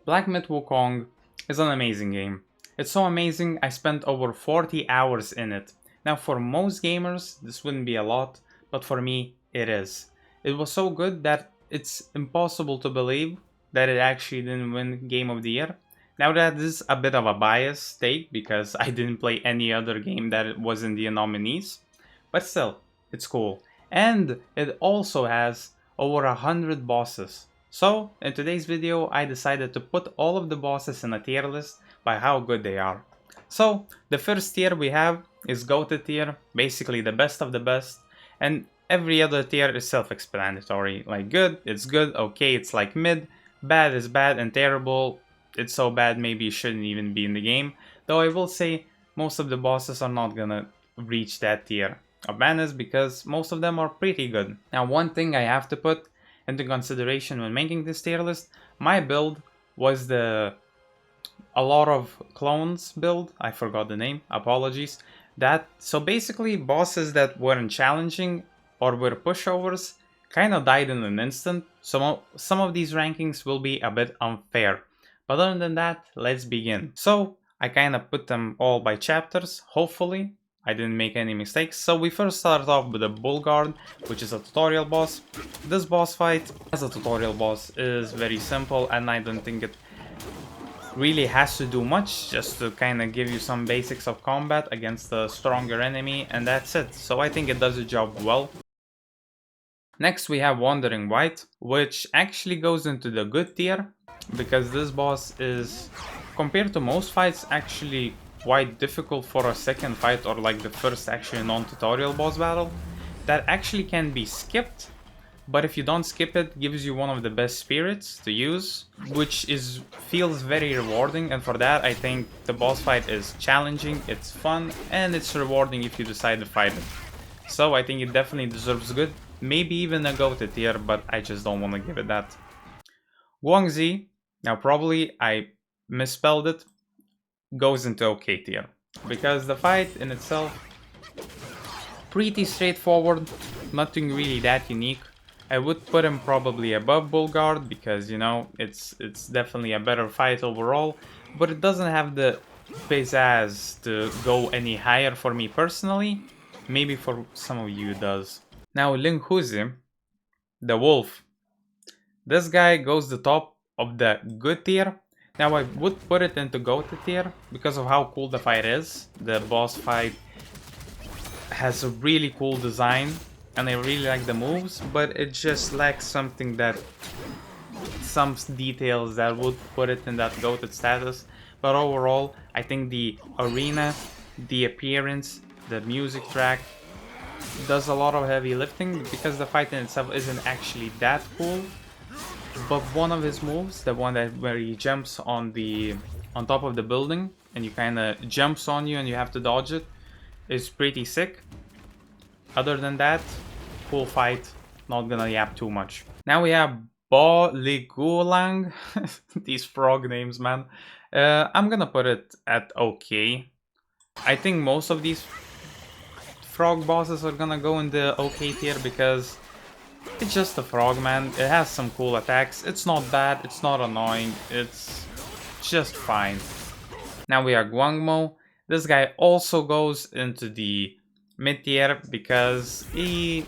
Black Myth Wukong is an amazing game. It's so amazing I spent over 40 hours in it. Now for most gamers this wouldn't be a lot, but for me it is. It was so good that it's impossible to believe that it actually didn't win Game of the Year. Now that is a bit of a biased take because I didn't play any other game that was in the nominees, but still, it's cool. And it also has over 100 bosses. So, in today's video, I decided to put all of the bosses in a tier list by how good they are. So, the first tier we have is GOATed tier, basically the best of the best, and every other tier is self-explanatory, like good, it's good, okay, it's like mid, bad is bad, and terrible, it's so bad maybe it shouldn't even be in the game, though I will say most of the bosses are not gonna reach that tier of badness because most of them are pretty good. Now one thing I have to put into consideration when making this tier list, my build was the a lot of clones build, I forgot the name, apologies. So basically bosses that weren't challenging or were pushovers kind of died in an instant, so some of these rankings will be a bit unfair. But other than that, let's begin. So I kind of put them all by chapters, hopefully I didn't make any mistakes. So we first start off with the Bull Guard, which is a tutorial boss. This boss fight as a tutorial boss is very simple and I don't think it really has to do much, just to kind of give you some basics of combat against a stronger enemy, and that's it. So I think it does the job well. Next we have Wandering White, which actually goes into the good tier because this boss is, compared to most fights, actually quite difficult for a second fight or like the first actually non-tutorial boss battle that actually can be skipped. But if you don't skip it, gives you one of the best spirits to use, which feels very rewarding, and for that I think the boss fight is challenging, it's fun, and it's rewarding if you decide to fight it. So I think it definitely deserves good, maybe even a GOATed tier, but I just don't want to give it that. Guangxi, now probably I misspelled it, goes into OK tier, because the fight in itself, pretty straightforward, nothing really that unique. I would put him probably above Bullguard because, you know, it's definitely a better fight overall, but it doesn't have the pizzazz to go any higher for me personally. Maybe for some of you it does. Now Ling Huzi, the wolf. This guy goes the top of the good tier. Now I would put it into GOATed tier because of how cool the fight is. The boss fight has a really cool design and I really like the moves, but it just lacks some details that would put it in that GOATed status. But overall, I think the arena, the appearance, the music track does a lot of heavy lifting because the fight in itself isn't actually that cool. But one of his moves, the one where he jumps on top of the building and you kind of jumps on you and you have to dodge it, is pretty sick. Other than that, cool fight, not gonna yap too much. Now we have Bo Ligulang. These frog names, man. I'm gonna put it at okay. I think most of these frog bosses are gonna go in the okay tier because it's just a frog, man. It has some cool attacks. It's not bad, it's not annoying, it's just fine. Now we are Guangmo. This guy also goes into the mid tier because he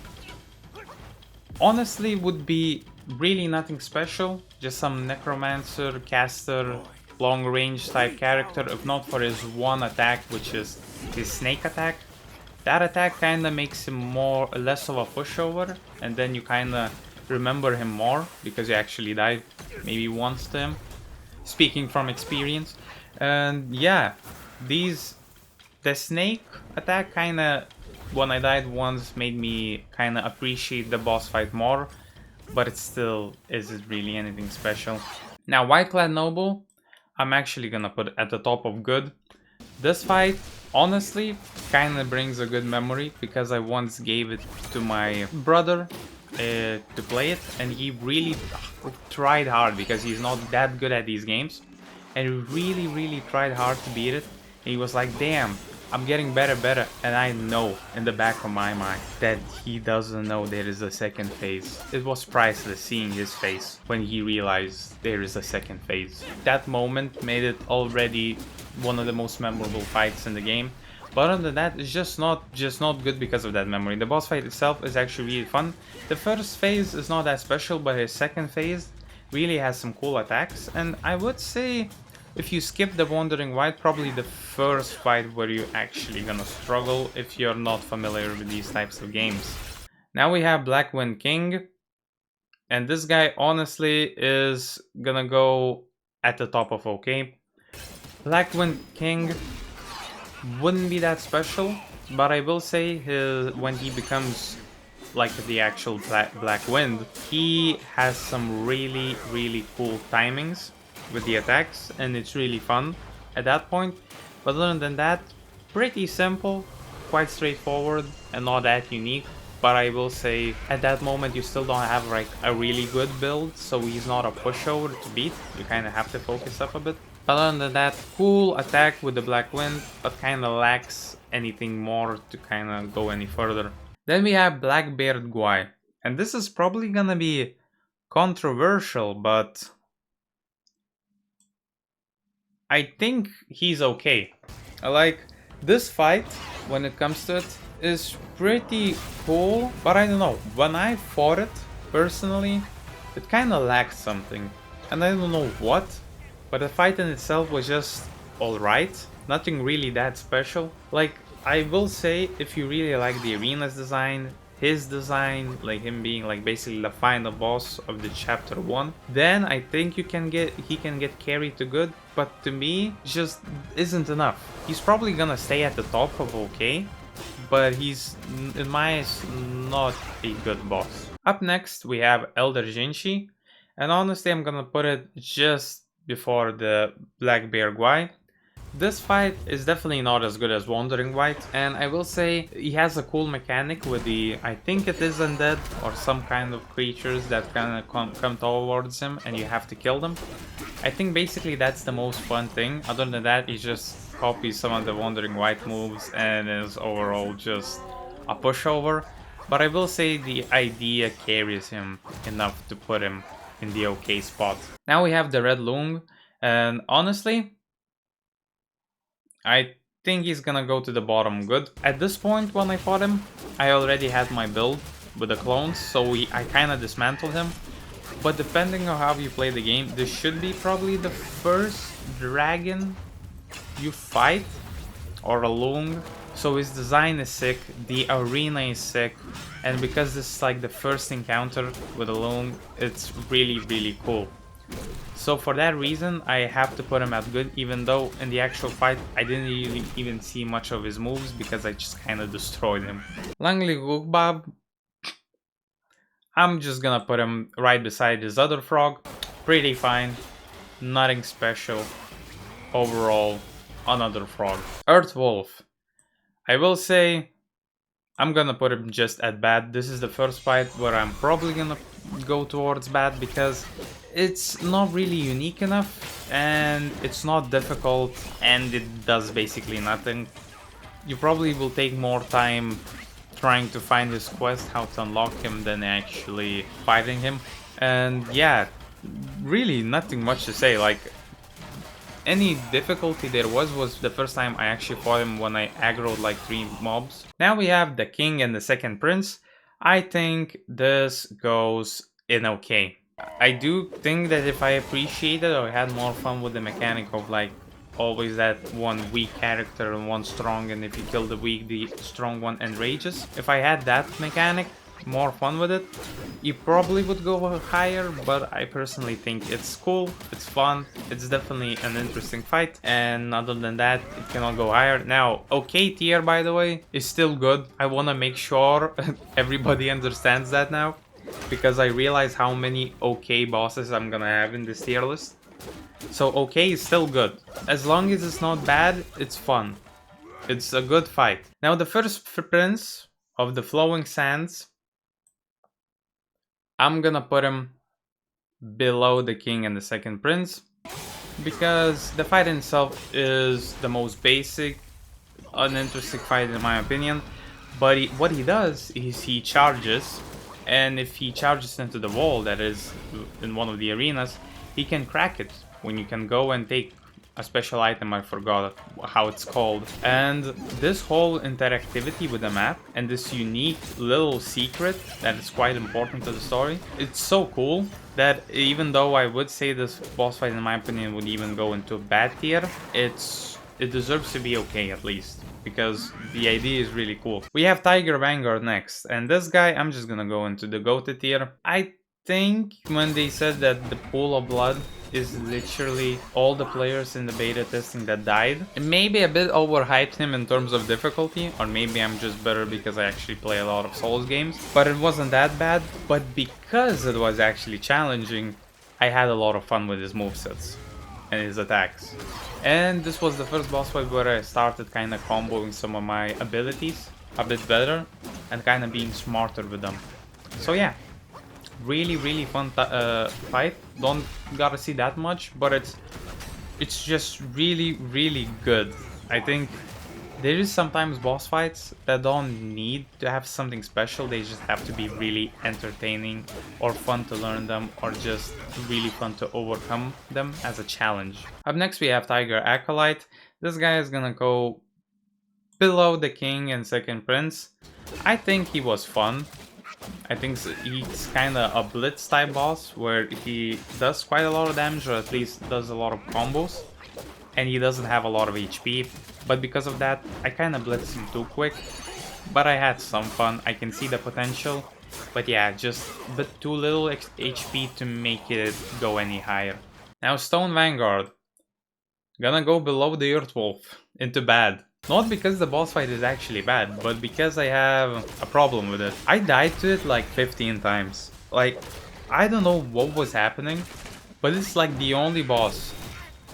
honestly would be really nothing special, just some necromancer, caster, long range type character, if not for his one attack, which is his snake attack. That attack kinda makes him less of a pushover, and then you kinda remember him more because you actually died maybe once to him, speaking from experience. And yeah, the snake attack kinda, when I died once, made me kinda appreciate the boss fight more, but it still isn't really anything special. Now White Clad Noble, I'm actually gonna put at the top of good. This fight, honestly, kinda brings a good memory because I once gave it to my brother to play it, and he really tried hard because he's not that good at these games, and he really tried hard to beat it. And he was like, damn, I'm getting better, and I know in the back of my mind that he doesn't know there is a second phase. It was priceless seeing his face when he realized there is a second phase. That moment made it already one of the most memorable fights in the game. But other than that, it's just not good because of that memory. The boss fight itself is actually really fun. The first phase is not that special, but his second phase really has some cool attacks, and I would say if you skip the Wandering White, probably the first fight where you're actually gonna struggle if you're not familiar with these types of games. Now we have Black Wind King, and this guy honestly is gonna go at the top of OK. Black Wind King wouldn't be that special, but I will say when he becomes like the actual Black Wind, he has some really cool timings with the attacks, and it's really fun at that point. But other than that, pretty simple, quite straightforward, and not that unique. But I will say at that moment you still don't have like a really good build, so he's not a pushover to beat. You kind of have to focus up a bit. But other than that, cool attack with the Black Wind, but kind of lacks anything more to kind of go any further. Then we have Blackbeard Guai, and this is probably gonna be controversial, but I think he's okay. I like this fight, when it comes to it, is pretty cool, but I don't know, when I fought it, personally, it kinda lacked something, and I don't know what, but the fight in itself was just alright, nothing really that special. Like, I will say, if you really like the arena's design, his design, like him being like basically the final boss of the chapter 1, then I think he can get carried to good, but to me, just isn't enough. He's probably gonna stay at the top of OK, but he's, in my eyes, not a good boss. Up next, we have Elder Jinshi, and honestly, I'm gonna put it just before the Blackbeard Guai. This fight is definitely not as good as Wandering White, and I will say he has a cool mechanic with the, I think it is undead or some kind of creatures that kind of come towards him and you have to kill them. I think basically that's the most fun thing. Other than that, he just copies some of the Wandering White moves and is overall just a pushover. But I will say the idea carries him enough to put him in the OK spot. Now we have the Red Lung, and honestly, I think he's gonna go to the bottom good. At this point, when I fought him, I already had my build with the clones, so I kind of dismantled him. But depending on how you play the game, this should be probably the first dragon you fight, or a Lung. So his design is sick, the arena is sick, and because this is like the first encounter with a Lung, it's really cool. So for that reason, I have to put him at good, even though in the actual fight, I didn't really even see much of his moves because I just kind of destroyed him. Langley Gukbab, I'm just gonna put him right beside his other frog. Pretty fine, nothing special. Overall, another frog. Earth Wolf, I will say, I'm gonna put him just at bad. This is the first fight where I'm probably gonna go towards bad because it's not really unique enough and it's not difficult and it does basically nothing. You probably will take more time trying to find his quest, how to unlock him, than actually fighting him. And yeah, really nothing much to say. Like, any difficulty there was the first time I actually fought him when I aggroed like 3 mobs. Now we have the king and the second prince. I think this goes in OK. I do think that if I appreciated or had more fun with the mechanic of like always that one weak character and one strong, and if you kill the weak, the strong one enrages. If I had that mechanic, more fun with it, you probably would go higher, but I personally think it's cool, it's fun, it's definitely an interesting fight, and other than that, it cannot go higher. Now, OK tier, by the way, is still good. I want to make sure everybody understands that now, because I realize how many OK bosses I'm gonna have in this tier list. So OK is still good. As long as it's not bad, it's fun. It's a good fight. Now the first prince of the Flowing Sands, I'm gonna put him below the king and the second prince, because the fight itself is the most basic, an interesting fight in my opinion. But what he does is he charges, and if he charges into the wall that is in one of the arenas, he can crack it. When you can go and take a special item, I forgot how it's called. And this whole interactivity with the map and this unique little secret that is quite important to the story, it's so cool that even though I would say this boss fight in my opinion would even go into a bad tier, it deserves to be okay at least, because the idea is really cool. We have Tiger Vanguard next, and this guy, I'm just gonna go into the GOAT tier. I think when they said that the pool of blood is literally all the players in the beta testing that died, it maybe a bit overhyped him in terms of difficulty, or maybe I'm just better because I actually play a lot of Souls games, but it wasn't that bad. But because it was actually challenging, I had a lot of fun with his movesets and his attacks. And this was the first boss fight where I started kind of comboing some of my abilities a bit better and kind of being smarter with them. So yeah, really fun fight. Don't gotta see that much, but it's just really good. I think there is sometimes boss fights that don't need to have something special, they just have to be really entertaining or fun to learn them, or just really fun to overcome them as a challenge. Up next we have Tiger Acolyte. This guy is gonna go below the King and Second Prince. I think he was fun. I think he's kind of a blitz type boss where he does quite a lot of damage, or at least does a lot of combos, and he doesn't have a lot of HP, but because of that I kind of blitzed him too quick. But I had some fun, I can see the potential, but yeah, just a bit too little HP to make it go any higher. Now Stone Vanguard, gonna go below the Earth Wolf into bad. Not because the boss fight is actually bad, but because I have a problem with it. I died to it like 15 times. Like, I don't know what was happening, but it's like the only boss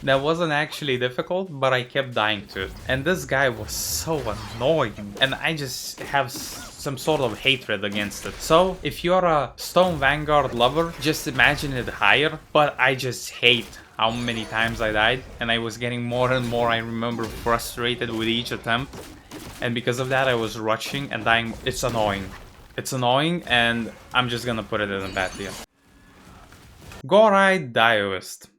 that wasn't actually difficult, but I kept dying to it. And this guy was so annoying, and I just have some sort of hatred against it. So, if you're a Stone Vanguard lover, just imagine it higher, but I just hate how many times I died, and I was getting more and more, I remember, frustrated with each attempt, and because of that I was rushing and dying. It's annoying. It's annoying, and I'm just gonna put it in a bad tier. Gorai Daoist.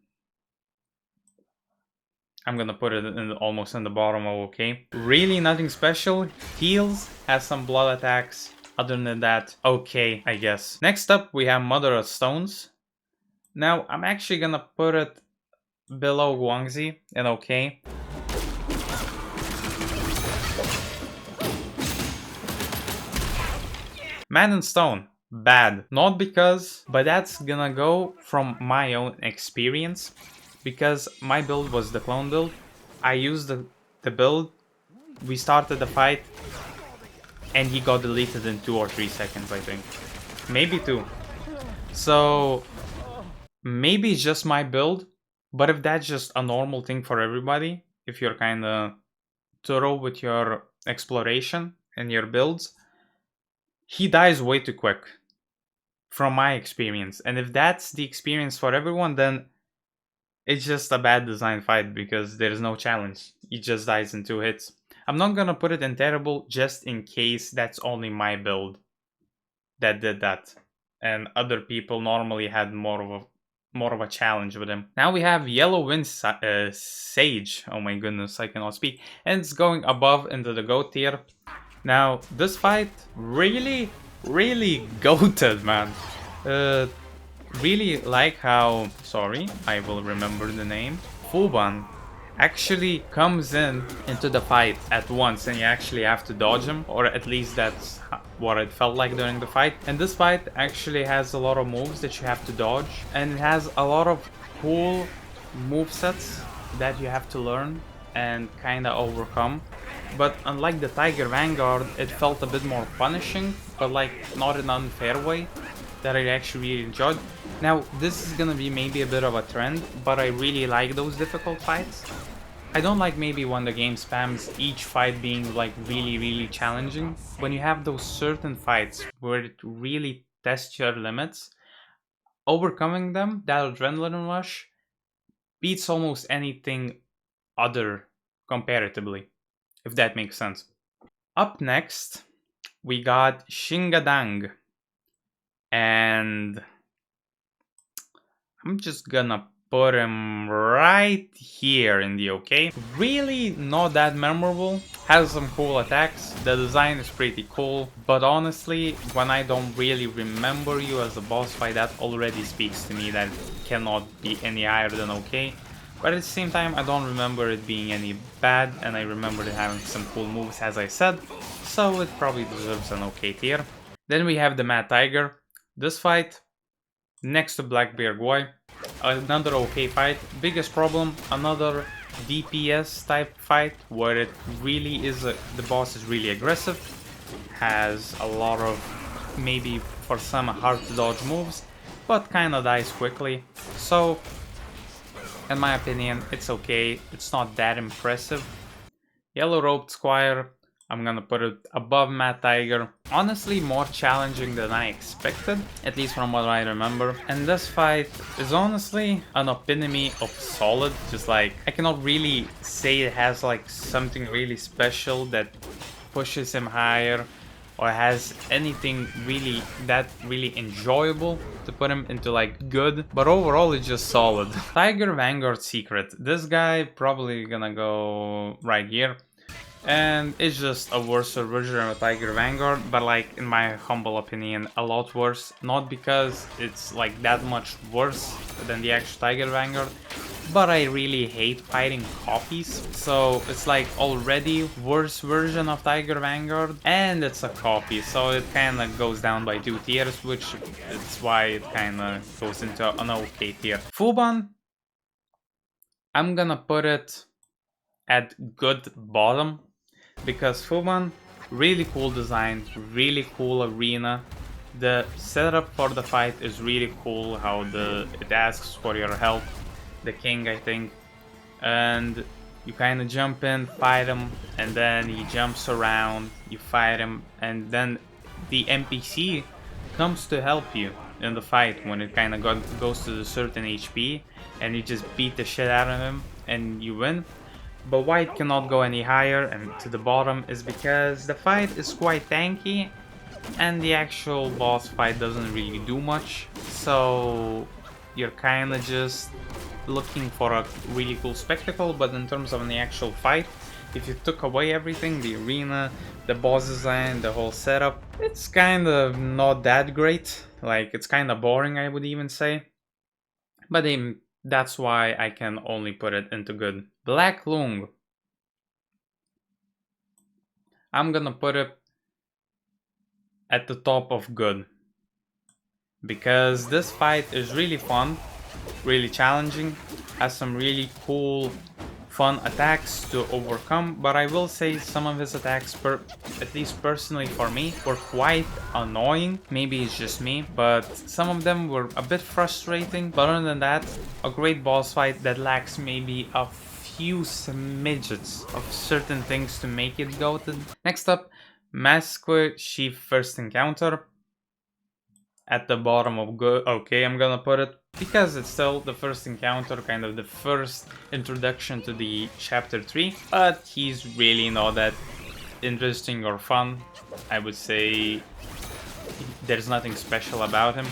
I'm gonna put it in almost in the bottom of okay. Really nothing special. Heals, has some blood attacks. Other than that, okay, I guess. Next up we have Mother of Stones. Now I'm actually gonna put it below Guangxi and okay. Man and Stone, bad. Not because, but that's gonna go from my own experience. Because my build was the clone build. I used the build, we started the fight, and he got deleted in 2 or 3 seconds, I think. Maybe 2. So, maybe it's just my build, but if that's just a normal thing for everybody, if you're kinda thorough with your exploration and your builds, he dies way too quick, from my experience. And if that's the experience for everyone, then it's just a bad design fight, because there's no challenge. He just dies in 2 hits. I'm not gonna put it in terrible, just in case that's only my build that did that, and other people normally had more of a challenge with him. Now we have Yellow Wind Sage. Oh my goodness, I cannot speak. And it's going above into the GOAT tier. Now this fight really goated, man. Really like how, sorry, I will remember the name, Fuban actually comes into the fight at once, and you actually have to dodge him, or at least that's what it felt like during the fight. And this fight actually has a lot of moves that you have to dodge, and it has a lot of cool movesets that you have to learn and kinda overcome. But unlike the Tiger Vanguard, it felt a bit more punishing, but like not in an unfair way, that I actually really enjoyed. Now, this is gonna be maybe a bit of a trend, but I really like those difficult fights. I don't like maybe when the game spams each fight being like really challenging. When you have those certain fights where it really tests your limits, overcoming them, that adrenaline rush, beats almost anything other comparatively. if that makes sense. Up next, we got Shingadang. And I'm just gonna put him right here in the OK. Really not that memorable. Has some cool attacks. The design is pretty cool. But honestly, when I don't really remember you as a boss fight, that already speaks to me that it cannot be any higher than OK. But at the same time, I don't remember it being any bad, and I remember it having some cool moves, as I said. So it probably deserves an OK tier. Then we have the Mad Tiger. This fight, next to Black Bear Guy, another OK fight. Biggest problem, another DPS type fight where it really is the boss is really aggressive, has a lot of maybe for some hard to dodge moves, but kinda dies quickly. So in my opinion, it's okay. It's not that impressive. Yellow Robed Squire, I'm gonna put it above Mad Tiger. Honestly, more challenging than I expected, at least from what I remember. And this fight is honestly an epitome of solid. Just like, I cannot really say it has like something really special that pushes him higher or has anything really enjoyable to put him into like good, but overall it's just solid. Tiger Vanguard Secret. This guy probably gonna go right here. And it's just a worse version of Tiger Vanguard, but like in my humble opinion, a lot worse. Not because it's like that much worse than the actual Tiger Vanguard, but I really hate fighting copies. So it's like already worse version of Tiger Vanguard, and it's a copy, so it kind of goes down by 2 tiers, which is why it kind of goes into an OK tier. Fuban, I'm gonna put it at good bottom, because Fuban, really cool design, really cool arena. The setup for the fight is really cool, how it asks for your help, the king I think, and you kind of jump in, fight him, and then he jumps around, you fight him, and then the NPC comes to help you in the fight when it kind of goes to a certain HP, and you just beat the shit out of him and you win. But why it cannot go any higher and to the bottom is because the fight is quite tanky and the actual boss fight doesn't really do much. So you're kind of just looking for a really cool spectacle, but in terms of the actual fight, if you took away everything, the arena, the boss design, the whole setup, it's kind of not that great. Like, it's kind of boring, I would even say. But that's why I can only put it into good. Black Lung, I'm gonna put it at the top of good, because this fight is really fun, really challenging, has some really cool fun attacks to overcome, but I will say some of his attacks, at least personally for me, were quite annoying. Maybe it's just me, but some of them were a bit frustrating. But other than that, a great boss fight that lacks maybe a few smidgets of certain things to make it goated. Next up, Masque Chief First Encounter. At the bottom of good. Okay, I'm gonna put it because it's still the first encounter, kind of the first introduction to the chapter 3, but he's really not that interesting or fun. I would say there's nothing special about him.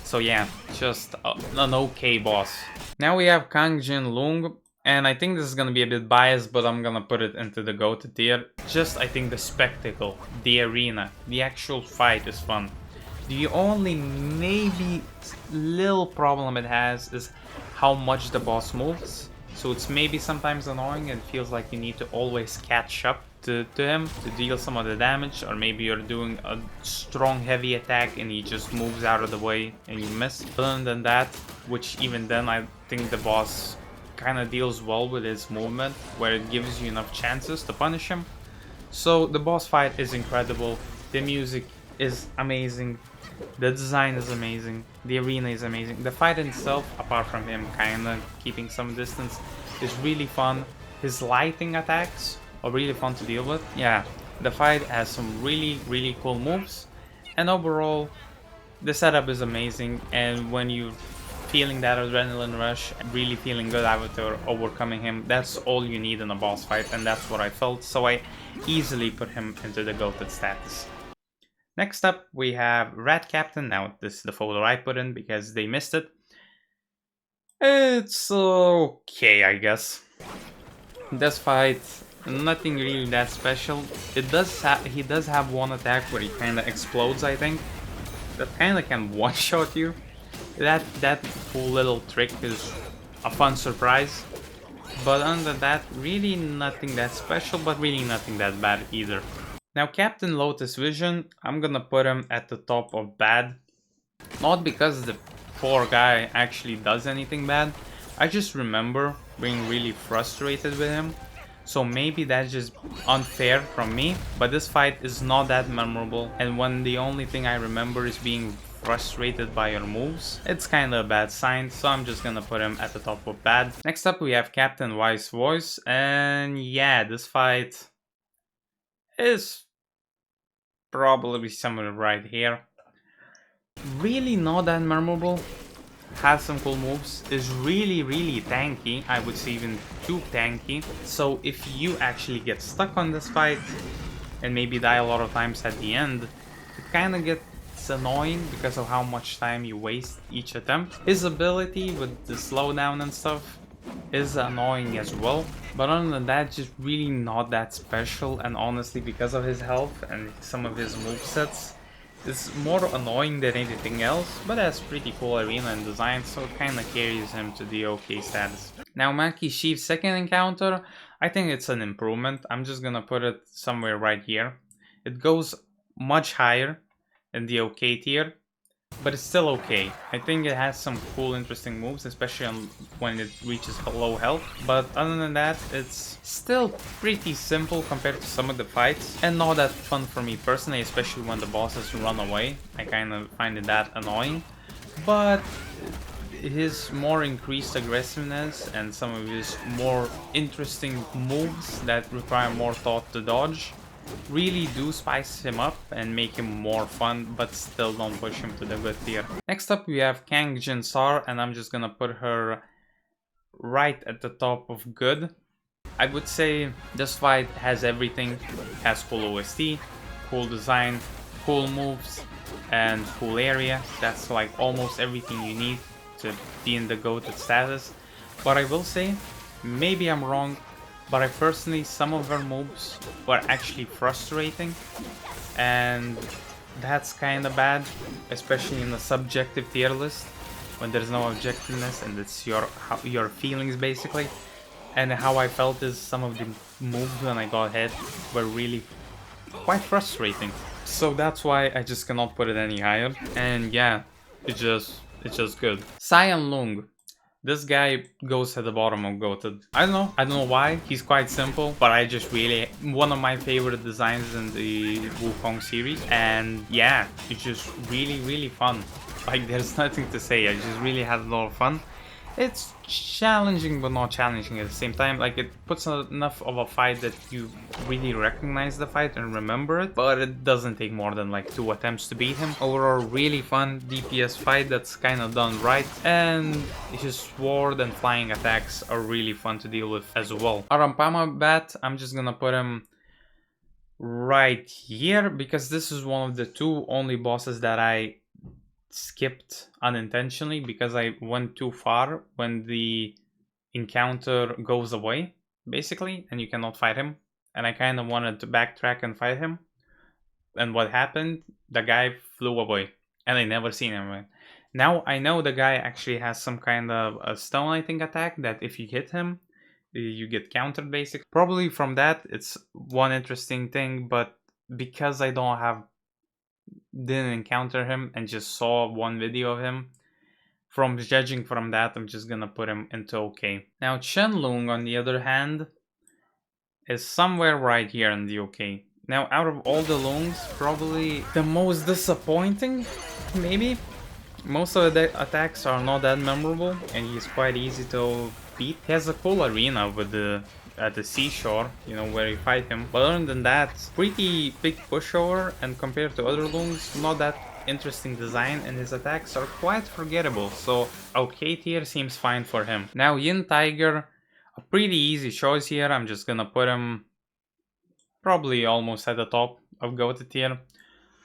So yeah, just an okay boss. Now we have Kang Jin Lung, and I think this is gonna be a bit biased, but I'm gonna put it into the goated tier. Just, I think the spectacle, the arena, the actual fight is fun. The only maybe little problem it has is how much the boss moves. So it's maybe sometimes annoying and feels like you need to always catch up to him to deal some of the damage, or maybe you're doing a strong heavy attack and he just moves out of the way and you miss. Other than that, which even then I think the boss kind of deals well with his movement, where it gives you enough chances to punish him. So the boss fight is incredible, the music is amazing, the design is amazing, the arena is amazing, the fight itself, apart from him kinda keeping some distance, is really fun. His lighting attacks are really fun to deal with. Yeah, the fight has some really cool moves, and overall the setup is amazing, and when you feeling that adrenaline rush, really feeling good after overcoming him. That's all you need in a boss fight, and that's what I felt, so I easily put him into the GOATed status. Next up, we have Rat Captain. Now, this is the photo I put in because they missed it. It's okay, I guess. This fight, nothing really that special. He does have one attack where he kind of explodes, I think. That kind of can one-shot you. That cool little trick is a fun surprise. But other than that, really nothing that special, but really nothing that bad either. Now, Captain Lotus Vision, I'm gonna put him at the top of bad. Not because the poor guy actually does anything bad. I just remember being really frustrated with him. So maybe that's just unfair from me. But this fight is not that memorable. And when the only thing I remember is being frustrated by your moves, it's kind of a bad sign. So I'm just gonna put him at the top of bad. Next up, we have Captain Wise Voice. And yeah, this fight is probably somewhere right here. Really not that memorable. Has some cool moves. Is really tanky. I would say even too tanky. So if you actually get stuck on this fight and maybe die a lot of times at the end, it kind of gets annoying because of how much time you waste each attempt. His ability with the slowdown and stuff is annoying as well, but other than that, just really not that special. And honestly, because of his health and some of his movesets, it's more annoying than anything else, but that's pretty cool arena and design, so it kinda carries him to the okay status. Now, Mankey Chief's second encounter, I think it's an improvement. I'm just gonna put it somewhere right here. It goes much higher in the okay tier, but it's still okay. I think it has some cool, interesting moves, especially when it reaches low health. But other than that, it's still pretty simple compared to some of the fights, and not that fun for me personally, especially when the bosses run away. I kind of find it that annoying. But his more increased aggressiveness and some of his more interesting moves that require more thought to dodge really do spice him up and make him more fun, but still don't push him to the good tier. Next up, we have Kang Jinsar, and I'm just gonna put her right at the top of good. I would say this fight has everything. It has cool OST, cool design, cool moves, and cool area. That's like almost everything you need to be in the GOATed status. But I will say, maybe I'm wrong, but I personally, some of her moves were actually frustrating, and that's kind of bad, especially in the subjective tier list, when there's no objectiveness and it's your feelings basically. And how I felt is some of the moves when I got hit were really quite frustrating. So that's why I just cannot put it any higher. And yeah, it's just good. Cyan Lung. This guy goes at the bottom of GOATed. I don't know why. He's quite simple, but I just really, one of my favorite designs in the Wukong series. And yeah, it's just really fun. Like, there's nothing to say. I just really had a lot of fun. It's challenging, but not challenging at the same time. Like, it puts enough of a fight that you really recognize the fight and remember it, but it doesn't take more than like 2 attempts to beat him. Overall, really fun DPS fight that's kind of done right, and his sword and flying attacks are really fun to deal with as well. Arampama Bat, I'm just gonna put him right here because this is one of the 2 only bosses that I skipped unintentionally because I went too far when the encounter goes away, basically, and you cannot fight him. And I kind of wanted to backtrack and fight him. And what happened? The guy flew away, and I never seen him again. Now I know the guy actually has some kind of a stone, I think, attack that if you hit him, you get countered, basically. Probably from that, it's one interesting thing, but because I didn't encounter him and just saw one video of him, from judging from that, I'm just gonna put him into okay. Now Shenlong, on the other hand, is somewhere right here in the okay. Now, out of all the Lungs, probably the most disappointing, maybe. Most of the attacks are not that memorable, and he's quite easy to beat. He has a cool arena with at the seashore, you know, where you fight him. But other than that, pretty big pushover, and compared to other Lungs, not that interesting design, and his attacks are quite forgettable, so okay tier seems fine for him. Now Yin Tiger, a pretty easy choice here. I'm just gonna put him probably almost at the top of GOAT tier.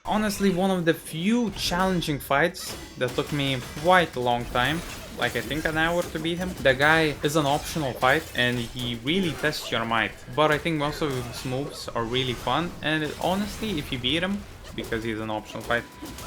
Honestly, one of the few challenging fights that took me quite a long time, like I think an hour to beat him. The guy is an optional fight and he really tests your might, but I think most of his moves are really fun, and honestly, if you beat him, because he's an optional fight,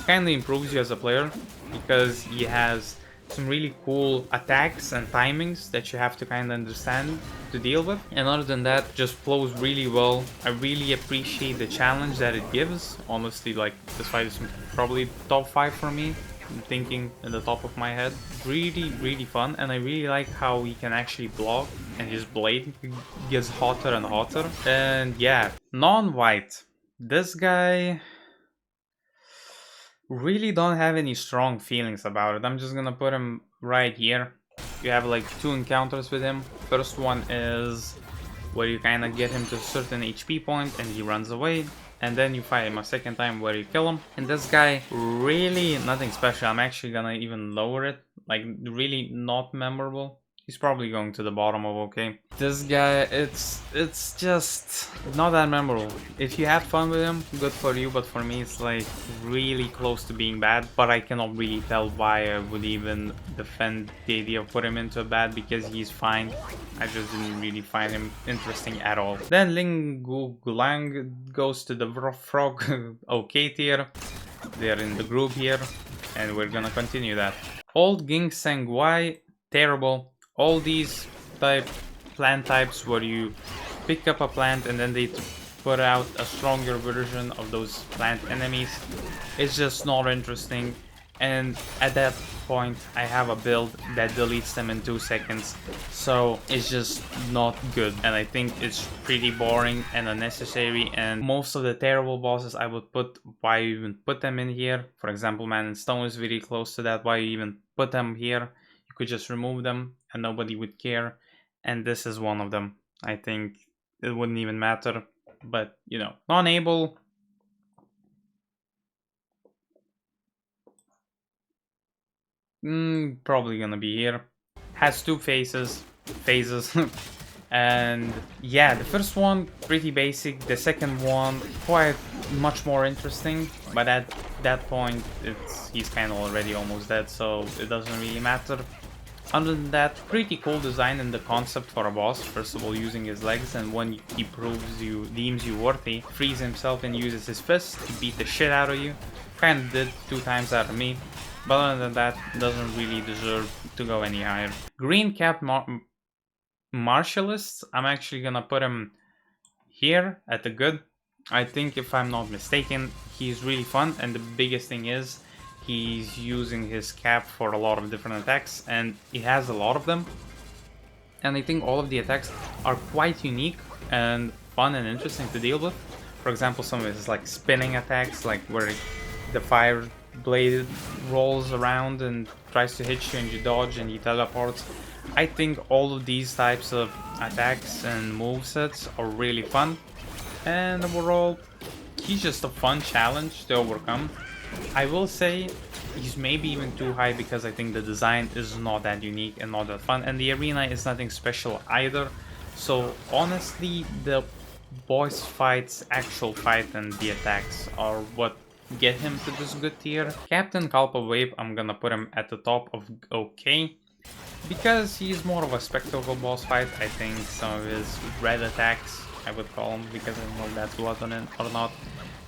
kinda improves you as a player, because he has some really cool attacks and timings that you have to kind of understand to deal with. And other than that, just flows really well. I really appreciate the challenge that it gives. Honestly, like, this fight is probably top 5 for me. I'm thinking in the top of my head. Really fun, and I really like how he can actually block, and his blade gets hotter and hotter. And yeah, non-white. This guy, really don't have any strong feelings about it. I'm just gonna put him right here. You have like 2 encounters with him. First one is where you kind of get him to a certain HP point and he runs away, and then you fight him a second time where you kill him. And this guy, really nothing special. I'm actually gonna even lower it, like really not memorable. He's probably going to the bottom of okay. This guy, it's just not that memorable. If you had fun with him, good for you, but for me it's like really close to being bad. But I cannot really tell why I would even defend the idea of putting him into a bad, because he's fine. I just didn't really find him interesting at all. Then Ling Gulang goes to the frog okay tier. They're in the group here, and we're gonna continue that. Old Ginseng Y, terrible. All these plant types where you pick up a plant and then they put out a stronger version of those plant enemies, it's just not interesting. And at that point I have a build that deletes them in 2 seconds, so it's just not good, and I think it's pretty boring and unnecessary. And most of the terrible bosses I would put, why you even put them in here? For example, Man in Stone is very close to that. Why you even put them here? You could just remove them and nobody would care, and this is one of them. I think it wouldn't even matter, but you know, non-able. Probably gonna be here. Has 2 phases, and yeah, the first one pretty basic. The second one quite much more interesting, but at that point he's kind of already almost dead, so it doesn't really matter. Other than that, pretty cool design in the concept for a boss. First of all, using his legs, and when he deems you worthy, frees himself and uses his fist to beat the shit out of you. Kinda did 2 times out of me, but other than that, doesn't really deserve to go any higher. Green Cap Martialist, I'm actually gonna put him here at the good. I think, if I'm not mistaken, he's really fun, and the biggest thing is he's using his cap for a lot of different attacks, and he has a lot of them. And I think all of the attacks are quite unique and fun and interesting to deal with. For example, some of his like spinning attacks, like where the fire blade rolls around and tries to hit you and you dodge and he teleports. I think all of these types of attacks and movesets are really fun, and overall he's just a fun challenge to overcome. I will say he's maybe even too high because I think the design is not that unique and not that fun, and the arena is nothing special either. So honestly, the boss fights, actual fight, and the attacks are what get him to this good tier. Captain Kalpa Wave, I'm gonna put him at the top of okay, because he's more of a spectacle boss fight. I think some of his red attacks, I would call them, because I don't know if that's blood on it or not.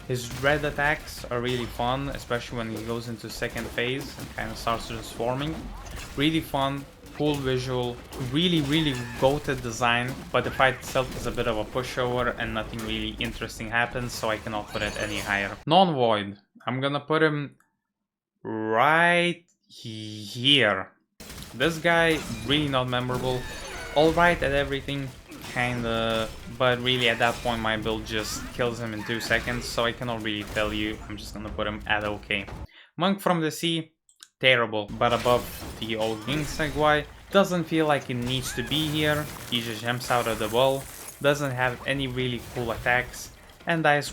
His red attacks are really fun, especially when he goes into second phase and kind of starts transforming. Really fun, cool visual, really goated design, but the fight itself is a bit of a pushover and nothing really interesting happens, so I cannot put it any higher. Non-void, I'm gonna put him right here. This guy, really not memorable. Alright at everything, kinda, but really at that point my build just kills him in 2 seconds, so I cannot really tell you. I'm just gonna put him at okay. Monk from the Sea, terrible, but above the old Ginseng Y. Doesn't feel like it needs to be here. He just jumps out of the wall, doesn't have any really cool attacks, and dies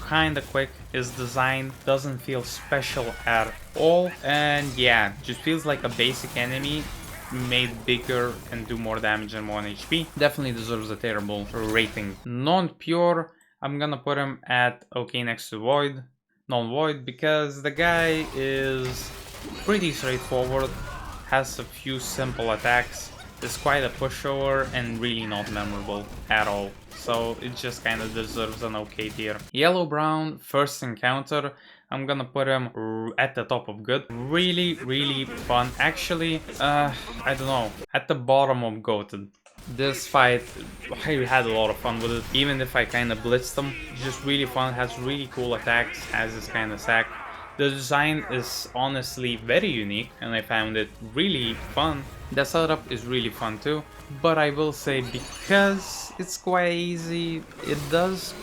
kinda quick. His design doesn't feel special at all. And yeah, just feels like a basic enemy made bigger and do more damage and more HP. Definitely deserves a terrible rating. Non-pure, I'm gonna put him at okay next to Void. Non-Void because the guy is pretty straightforward, has a few simple attacks, is quite a pushover and really not memorable at all. So it just kind of deserves an okay tier. Yellow-brown, first encounter, I'm gonna put him at the top of good. Really, really fun. Actually, I don't know, at the bottom of goated. This fight, I had a lot of fun with it, even if I kind of blitzed him. Just really fun, has really cool attacks, has this kind of sack. The design is honestly very unique and I found it really fun. The setup is really fun too, but I will say because it's quite easy, it does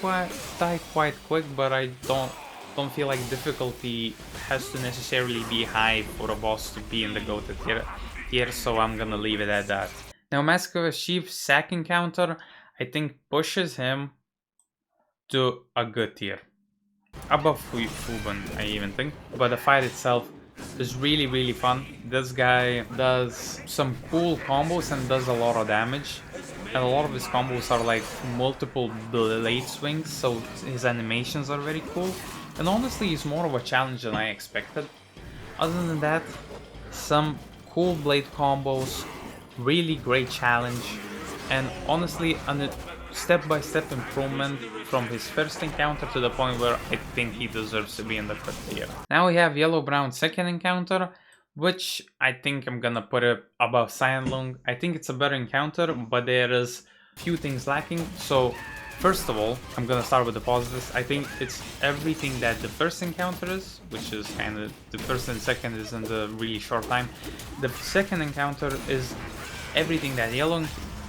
die quite quick, but I don't feel like difficulty has to necessarily be high for a boss to be in the goated tier, so I'm gonna leave it at that. Now Mask of a Chief sack encounter, I think pushes him to a good tier. Above Fuban, I even think. But the fight itself is really, really fun. This guy does some cool combos and does a lot of damage. And a lot of his combos are like multiple blade swings, so his animations are very cool. And honestly, he's more of a challenge than I expected. Other than that, some cool blade combos, really great challenge, and honestly, a step-by-step improvement from his first encounter to the point where I think he deserves to be in the good tier. Now we have Yellow-Brown second encounter, which I think I'm gonna put it above Cyan Lung. I think it's a better encounter, but there is few things lacking. So first of all, I'm gonna start with the positives. I think it's everything that the first encounter is, which is kind of the first and second is in the really short time. The second encounter is everything that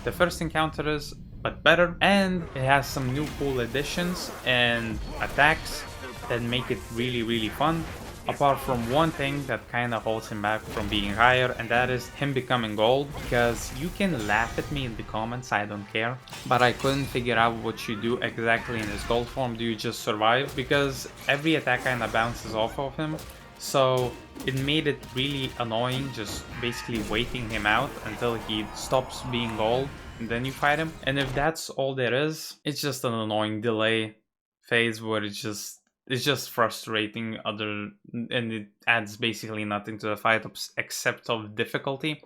the first encounter is, but better, and it has some new cool additions and attacks that make it really, really fun. Apart from one thing that kind of holds him back from being higher, and that is him becoming gold, because you can laugh at me in the comments, I don't care, but I couldn't figure out what you do exactly in his gold form. Do you just survive? Because every attack kind of bounces off of him, so it made it really annoying just basically waiting him out until he stops being gold and then you fight him. And if that's all there is, it's just an annoying delay phase where it's just frustrating, and it adds basically nothing to the fight except of difficulty,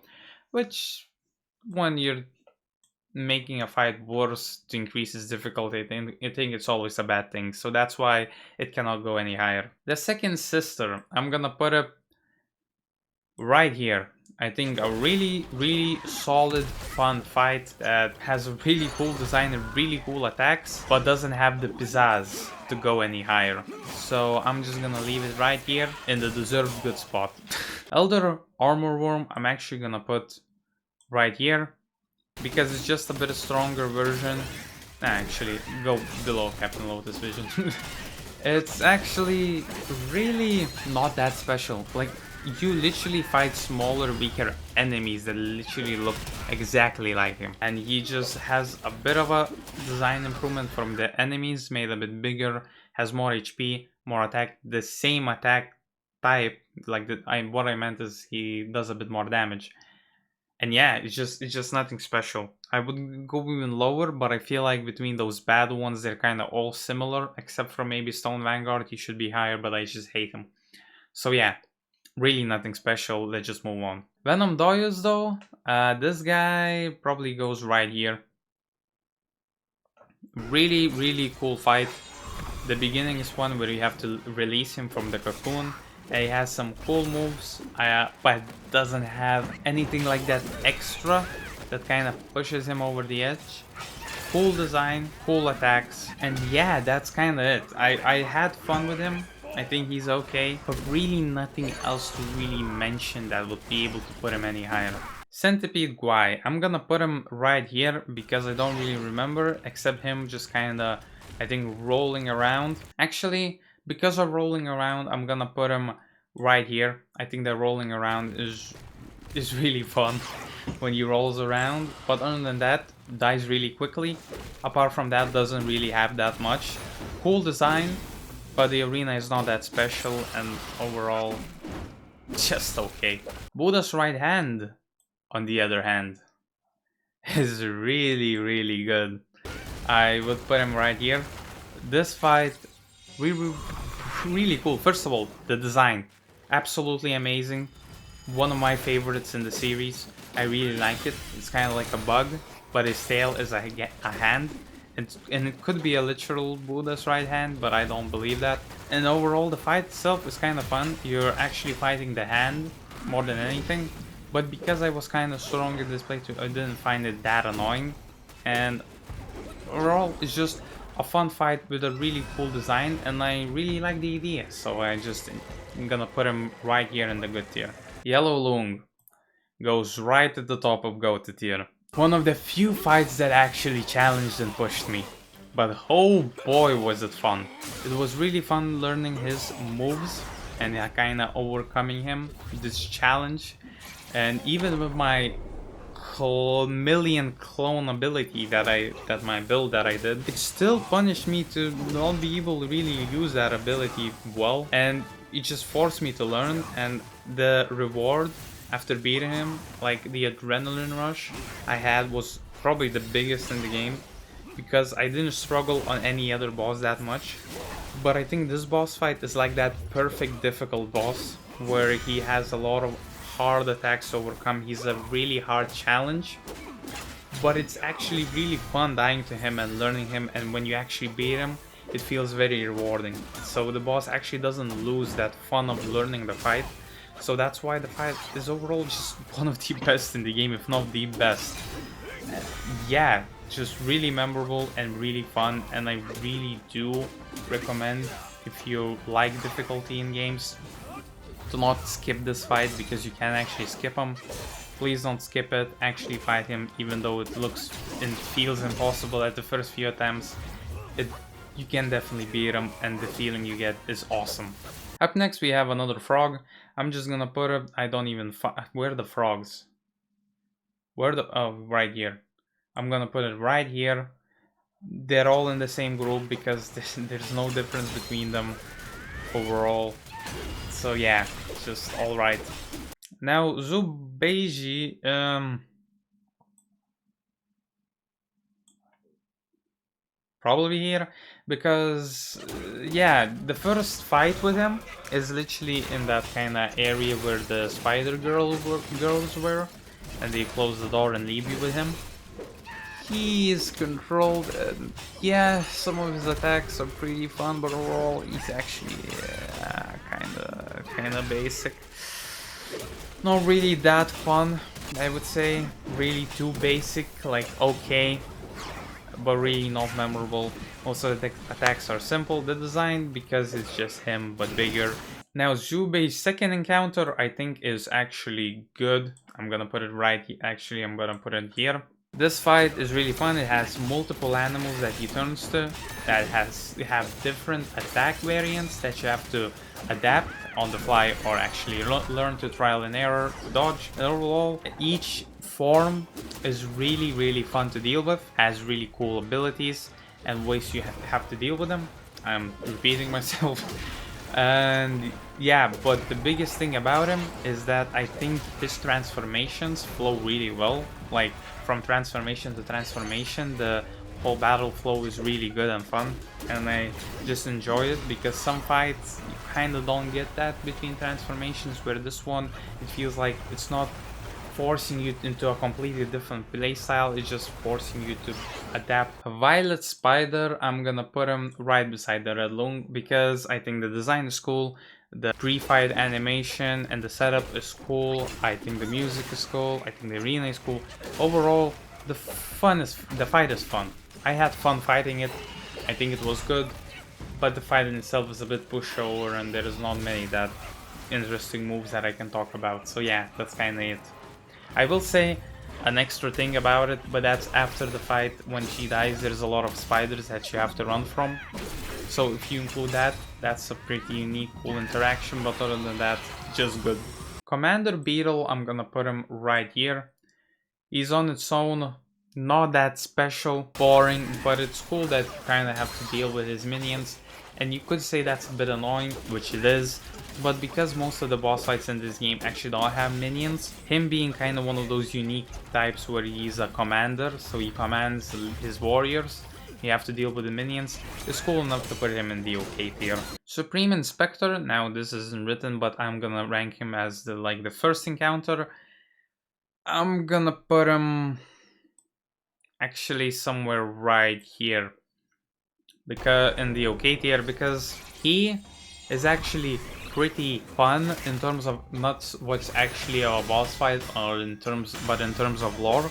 which when you're making a fight worse to increase its difficulty, I think it's always a bad thing, so that's why it cannot go any higher. The second sister, I'm gonna put it right here. I think a really, really solid, fun fight that has a really cool design and really cool attacks, but doesn't have the pizzazz to go any higher. So I'm just gonna leave it right here in the deserved good spot. Elder Armor Worm, I'm actually gonna put right here, because it's just a bit stronger version. Actually, go below Captain Lotus Vision. It's actually really not that special. Like, you literally fight smaller, weaker enemies that literally look exactly like him. And he just has a bit of a design improvement from the enemies, made a bit bigger, has more HP, more attack, the same attack type. Like, what I meant is he does a bit more damage. And yeah, it's just nothing special. I would go even lower, but I feel like between those bad ones, they're kind of all similar, except for maybe Stone Vanguard. He should be higher, but I just hate him. So yeah, really nothing special. Let's just move on. Venom Doyos though, this guy probably goes right here. Really, really cool fight. The beginning is one where you have to release him from the cocoon. He has some cool moves, but doesn't have anything like that extra that kind of pushes him over the edge. Cool design, cool attacks, and yeah, that's kind of it. I had fun with him. I think he's okay, but really nothing else to really mention that would be able to put him any higher. Centipede Guai, I'm gonna put him right here because I don't really remember, except him just kinda, I think, rolling around. Actually, because of rolling around, I'm gonna put him right here. I think that rolling around is really fun when he rolls around, but other than that, dies really quickly. Apart from that, doesn't really have that much. Cool design, but the arena is not that special, and overall, just okay. Buddha's right hand, on the other hand, is really, really good. I would put him right here. This fight, really, really cool. First of all, the design, absolutely amazing. One of my favorites in the series. I really like it. It's kind of like a bug, but his tail is a hand. And it could be a literal Buddha's right hand, but I don't believe that. And overall, the fight itself is kind of fun. You're actually fighting the hand more than anything. But because I was kind of strong in this playthrough, I didn't find it that annoying. And overall, it's just a fun fight with a really cool design, and I really like the idea. So I'm gonna put him right here in the good tier. Yellow Lung goes right at the top of GOAT tier. One of the few fights that actually challenged and pushed me. But oh boy was it fun. It was really fun learning his moves and kinda overcoming him, this challenge. And even with my million clone ability that my build that I did, it still punished me to not be able to really use that ability well, and it just forced me to learn. And the reward after beating him, like the adrenaline rush I had, was probably the biggest in the game, because I didn't struggle on any other boss that much. But I think this boss fight is like that perfect difficult boss where he has a lot of hard attacks to overcome. He's a really hard challenge, but it's actually really fun dying to him and learning him, and when you actually beat him, it feels very rewarding. So the boss actually doesn't lose that fun of learning the fight. So that's why the fight is overall just one of the best in the game, if not the best. Yeah, just really memorable and really fun, and I really do recommend, if you like difficulty in games, to not skip this fight, because you can actually skip him. Please don't skip it, actually fight him, even though it looks and feels impossible at the first few attempts. You can definitely beat him, and the feeling you get is awesome. Up next we have another frog. I'm just gonna put it, I don't even where are the frogs? Oh, right here. I'm gonna put it right here. They're all in the same group because there's no difference between them overall. So yeah, just alright. Now Zubeiji, probably here, because yeah, the first fight with him is literally in that kind of area where the spider girls were, and they close the door and leave you with him. He is controlled, and yeah, some of his attacks are pretty fun, but overall he's actually kinda basic. Not really that fun, I would say. Really too basic, like okay, but really not memorable. Also, the attacks are simple. The design, because it's just him but bigger. Now Zubei's second encounter I think is actually good. I'm gonna put it right here. Actually, I'm gonna put it here. This fight is really fun. It has multiple animals that he turns to, that have different attack variants that you have to adapt on the fly, or actually learn to trial and error to dodge. And overall, each form is really fun to deal with, has really cool abilities and ways you have to deal with them. I'm repeating myself. And yeah, but the biggest thing about him is that I think his transformations flow really well. Like, from transformation to transformation, the whole battle flow is really good and fun, and I just enjoy it, because some fights you kind of don't get that between transformations, where this one, it feels like it's not forcing you into a completely different playstyle, it's just forcing you to adapt. Violet Spider, I'm gonna put him right beside the Red Lung, because I think the design is cool, the pre-fight animation and the setup is cool, I think the music is cool, I think the arena is cool. Overall, the fight is fun. I had fun fighting it, I think it was good, but the fight in itself is a bit pushover, and there is not many that interesting moves that I can talk about. So yeah, that's kinda it. I will say an extra thing about it, but that's after the fight. When she dies, there's a lot of spiders that you have to run from. So if you include that, that's a pretty unique, cool interaction, but other than that, just good. Commander Beetle, I'm gonna put him right here. He's on its own not that special, boring, but it's cool that you kind of have to deal with his minions. And you could say that's a bit annoying, which it is, but because most of the boss fights in this game actually don't have minions, him being kind of one of those unique types where he's a commander, so he commands his warriors, you have to deal with the minions, is cool enough to put him in the okay tier. Supreme Inspector, now this isn't written, but I'm gonna rank him as the first encounter. I'm gonna put him actually somewhere right here, because in the okay tier, because he is actually pretty fun in terms of not what's actually a boss fight or but in terms of lore,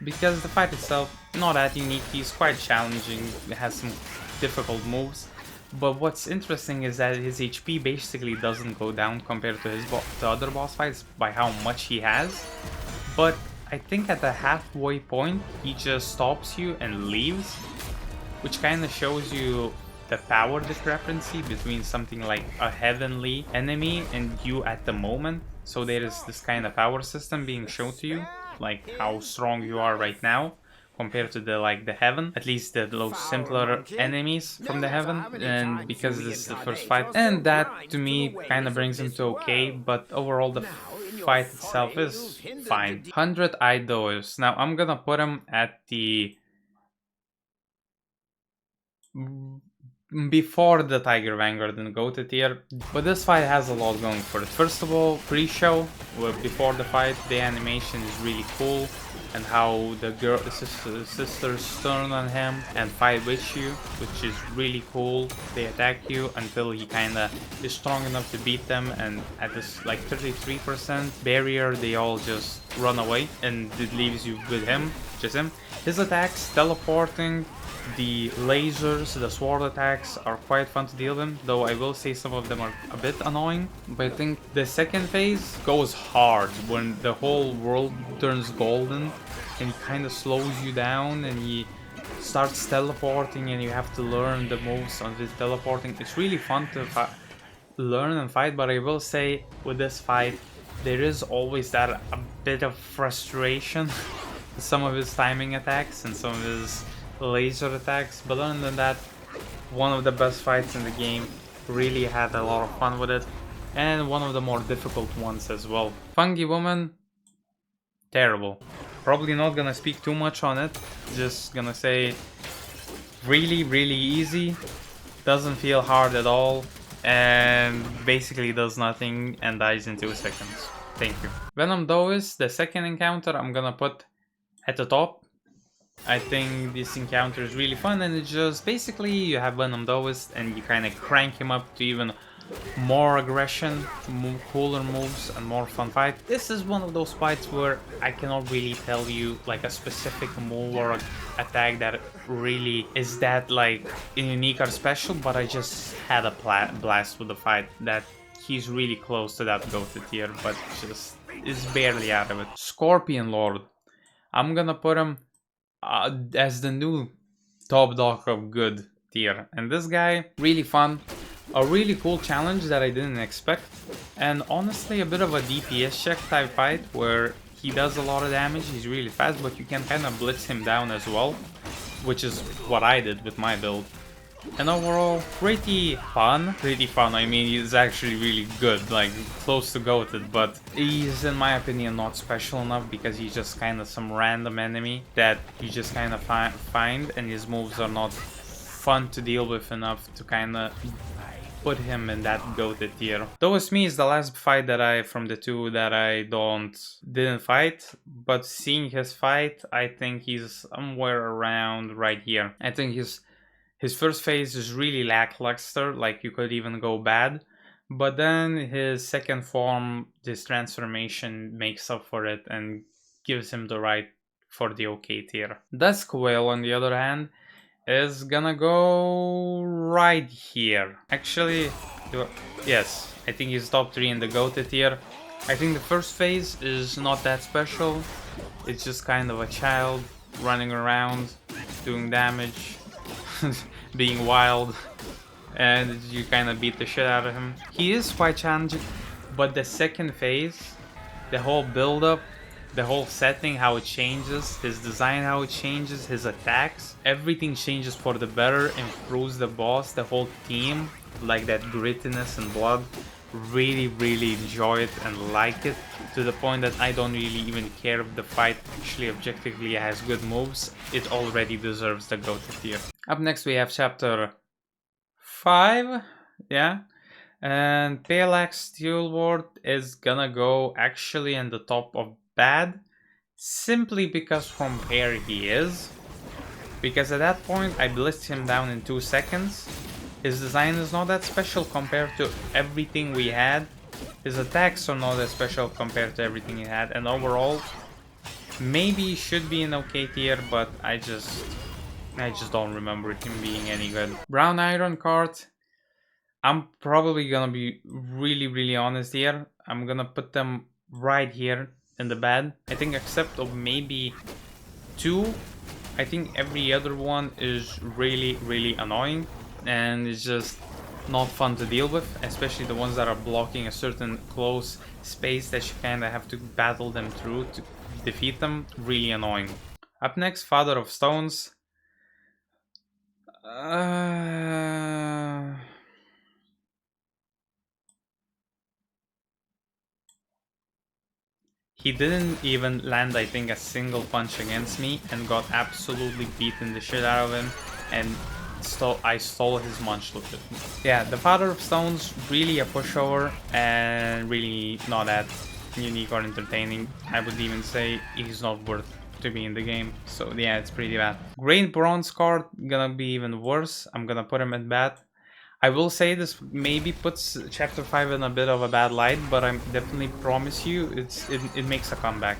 because the fight itself not that unique. He's quite challenging, has some difficult moves, but what's interesting is that his HP basically doesn't go down compared to to other boss fights by how much he has, but I think at the halfway point he just stops you and leaves, which kind of shows you the power discrepancy between something like a heavenly enemy and you at the moment. So there is this kind of power system being shown to you, like how strong you are right now compared to the heaven, at least those simpler enemies from the heaven. And because this is the first fight, and that to me kind of brings him to okay, but overall the fight itself is fine. 100 Idols. Now I'm gonna put him at the before the Tiger Vanguard and Goat tier, but this fight has a lot going for it. First of all, pre-show, before the fight, the animation is really cool, and how the sisters turn on him and fight with you, which is really cool. They attack you until he kinda is strong enough to beat them, and at this like 33% barrier, they all just run away, and it leaves you with him, just him. His attacks, teleporting, the lasers, the sword attacks are quite fun to deal with, though I will say some of them are a bit annoying. But I think the second phase goes hard when the whole world turns golden and he kind of slows you down and he starts teleporting and you have to learn the moves on this teleporting. It's really fun to learn and fight, but I will say with this fight there is always that a bit of frustration with some of his timing attacks and some of his laser attacks, but other than that, one of the best fights in the game. Really had a lot of fun with it, and one of the more difficult ones as well. Fungi Woman, terrible. Probably not gonna speak too much on it, just gonna say really easy, doesn't feel hard at all, and basically does nothing and dies in 2 seconds. Thank you. Venom Doist, the second encounter, I'm gonna put at the top. I think this encounter is really fun, and it's just basically you have Venom Doist and you kind of crank him up to even more aggression, cooler moves, and more fun fight. This is one of those fights where I cannot really tell you like a specific move or attack that really is that like unique or special, but I just had a blast with the fight. That he's really close to that go-to tier, but just is barely out of it. Scorpion Lord, I'm gonna put him as the new top dog of good tier, and this guy really fun, a really cool challenge that I didn't expect, and honestly a bit of a DPS check type fight where he does a lot of damage, he's really fast, but you can kind of blitz him down as well, which is what I did with my build. And overall, pretty fun. I mean, he's actually really good, like close to goated, but he's, in my opinion, not special enough because he's just kind of some random enemy that you just kind of find, and his moves are not fun to deal with enough to kind of put him in that goated tier. Though Me is the last fight that from the two that I didn't fight, but seeing his fight, I think he's somewhere around right here. I think his first phase is really lackluster, like you could even go bad, but then his second form, this transformation makes up for it and gives him the right for the okay tier. Dusk Whale, on the other hand, is gonna go right here. Actually, yes, I think he's top 3 in the goated tier. I think the first phase is not that special. It's just kind of a child running around, doing damage, being wild, and you kind of beat the shit out of him. He is quite challenging, but the second phase, the whole build up, the whole setting, how it changes, his design, how it changes, his attacks, everything changes for the better, improves the boss, the whole theme, like that grittiness and blood. Really enjoy it and like it, to the point that I don't really even care if the fight actually objectively has good moves. It already deserves the GOAT tier. Up next we have chapter 5, yeah, and Palax Steelward is gonna go actually in the top of bad, simply because from where he is. Because at that point I blitzed him down in 2 seconds. His design is not that special compared to everything we had. His attacks are not that special compared to everything he had. And overall, maybe he should be in OK tier, but I just don't remember him being any good. Brown Iron card. I'm probably gonna be really honest here. I'm gonna put them right here in the bad. I think except of maybe 2. I think every other one is really annoying. And it's just not fun to deal with, especially the ones that are blocking a certain close space that you kind of have to battle them through to defeat them. Really annoying. Up next, Father of Stones. He didn't even land, I think, a single punch against me and got absolutely beaten the shit out of him, and I stole his munch look at me. Yeah, the Father of Stones, really a pushover and really not that unique or entertaining. I would even say he's not worth to be in the game. So yeah, it's pretty bad. Great Bronze card, gonna be even worse. I'm gonna put him at bad. I will say this maybe puts chapter 5 in a bit of a bad light, but I definitely promise you it makes a comeback.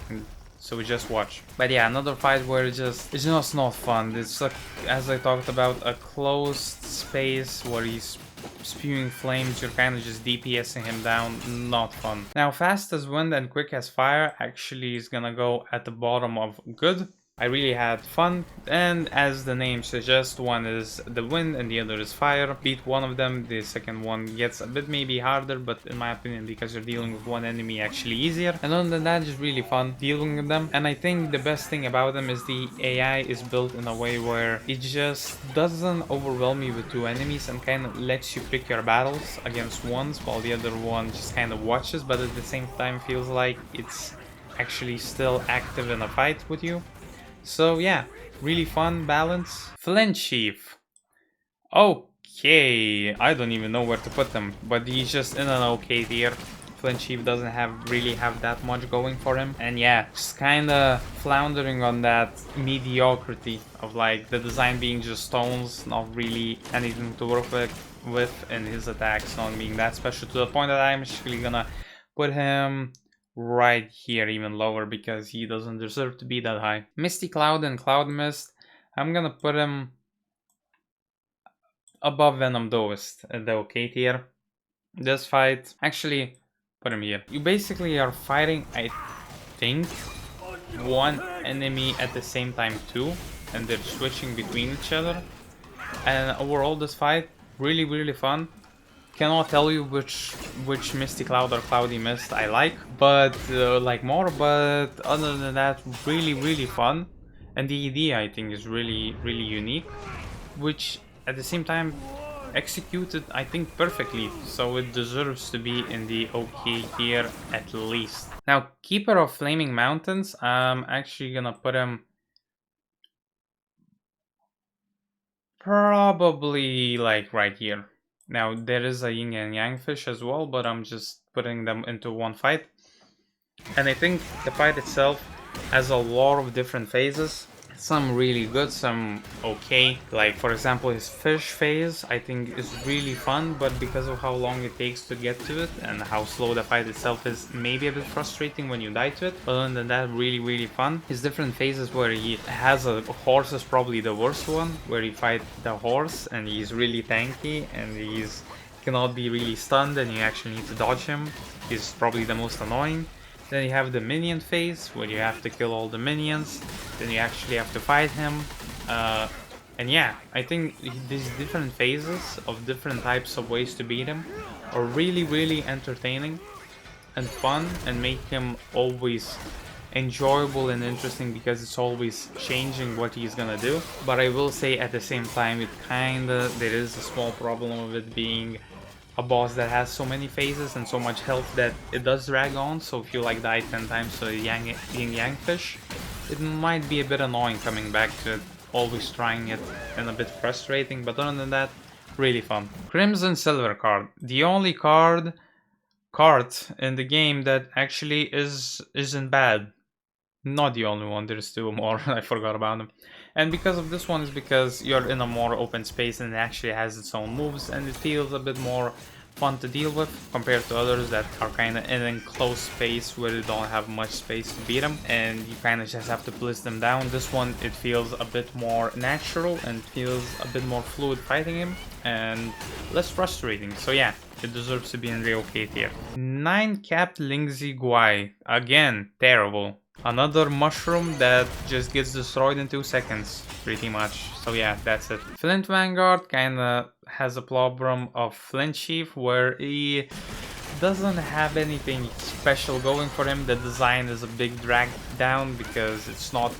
So just watch. But yeah, another fight where it's just not fun. It's like, as I talked about, a closed space where he's spewing flames. You're kind of just DPSing him down. Not fun. Now, fast as wind and quick as fire actually is gonna go at the bottom of good. I really had fun, and as the name suggests, one is the wind and the other is fire. Beat one of them, the second one gets a bit maybe harder, but in my opinion, because you're dealing with one enemy, actually easier. And other than that, just really fun dealing with them. And I think the best thing about them is the AI is built in a way where it just doesn't overwhelm you with 2 enemies and kind of lets you pick your battles against ones, while the other one just kind of watches, but at the same time feels like it's actually still active in a fight with you. So yeah, really fun balance. Flint Chief. Okay, I don't even know where to put them, but he's just in an okay tier. Flint Chief doesn't really have that much going for him. And yeah, just kinda floundering on that mediocrity of like the design being just stones, not really anything to work with, and his attacks not being that special, to the point that I'm actually gonna put him right here, even lower, because he doesn't deserve to be that high. Misty Cloud and Cloud Mist, I'm gonna put him above Venom Duelist at the OK tier. This fight, actually, put him here. You basically are fighting, I think, one enemy at the same time too, and they're switching between each other. And overall, this fight, really fun. Cannot tell you which Misty Cloud or Cloudy Mist I like, but like more. But other than that, really fun, and the idea I think is really unique, which at the same time executed I think perfectly. So it deserves to be in the OK tier at least. Now, Keeper of Flaming Mountains, I'm actually gonna put him probably like right here. Now, there is a yin and yang fish as well, but I'm just putting them into one fight. And I think the fight itself has a lot of different phases. Some really good, some okay. Like, for example, his fish phase, I think is really fun, but because of how long it takes to get to it and how slow the fight itself is, maybe a bit frustrating when you die to it. But other than that, really fun. His different phases where he has a horse is probably the worst one, where he fight the horse and he's really tanky and he's cannot be really stunned and you actually need to dodge him. He's probably the most annoying. Then you have the minion phase, where you have to kill all the minions. Then you actually have to fight him. And yeah, I think these different phases of different types of ways to beat him are really entertaining and fun, and make him always enjoyable and interesting because it's always changing what he's gonna do. But I will say at the same time, there is a small problem of it being a boss that has so many phases and so much health that it does drag on. So if you like die 10 times to a yin yang fish, it might be a bit annoying coming back to it, always trying it, and a bit frustrating. But other than that, really fun. Crimson Silver card, the only card in the game that actually isn't bad. Not the only one, there's two more. I forgot about them. And because of this one is because you're in a more open space and it actually has its own moves and it feels a bit more fun to deal with compared to others that are kind of in an enclosed space where you don't have much space to beat them and you kind of just have to blitz them down. This one, it feels a bit more natural and feels a bit more fluid fighting him and less frustrating. So yeah, it deserves to be in the okay tier. 9-capped Lingzi Guai. Again, terrible. Another mushroom that just gets destroyed in 2 seconds, pretty much. So yeah, that's it. Flint Vanguard kinda has a problem of Flint Chief where he doesn't have anything special going for him. The design is a big drag down because it's not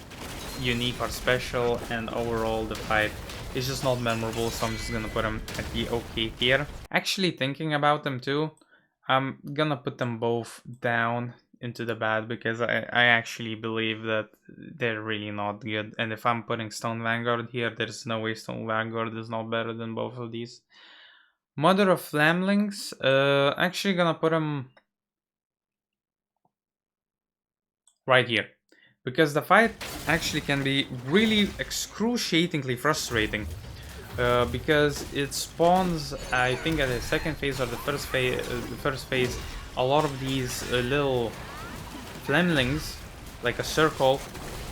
unique or special, and overall the fight is just not memorable, so I'm just gonna put him at the okay tier. Actually thinking about them too, I'm gonna put them both down into the bad because I actually believe that they're really not good. And if I'm putting Stone Vanguard here, there's no way Stone Vanguard is not better than both of these. Mother of Flamlings, actually gonna put him right here because the fight actually can be really excruciatingly frustrating. Because it spawns, I think at the second phase or the first phase, a lot of these little flemlings, like a circle,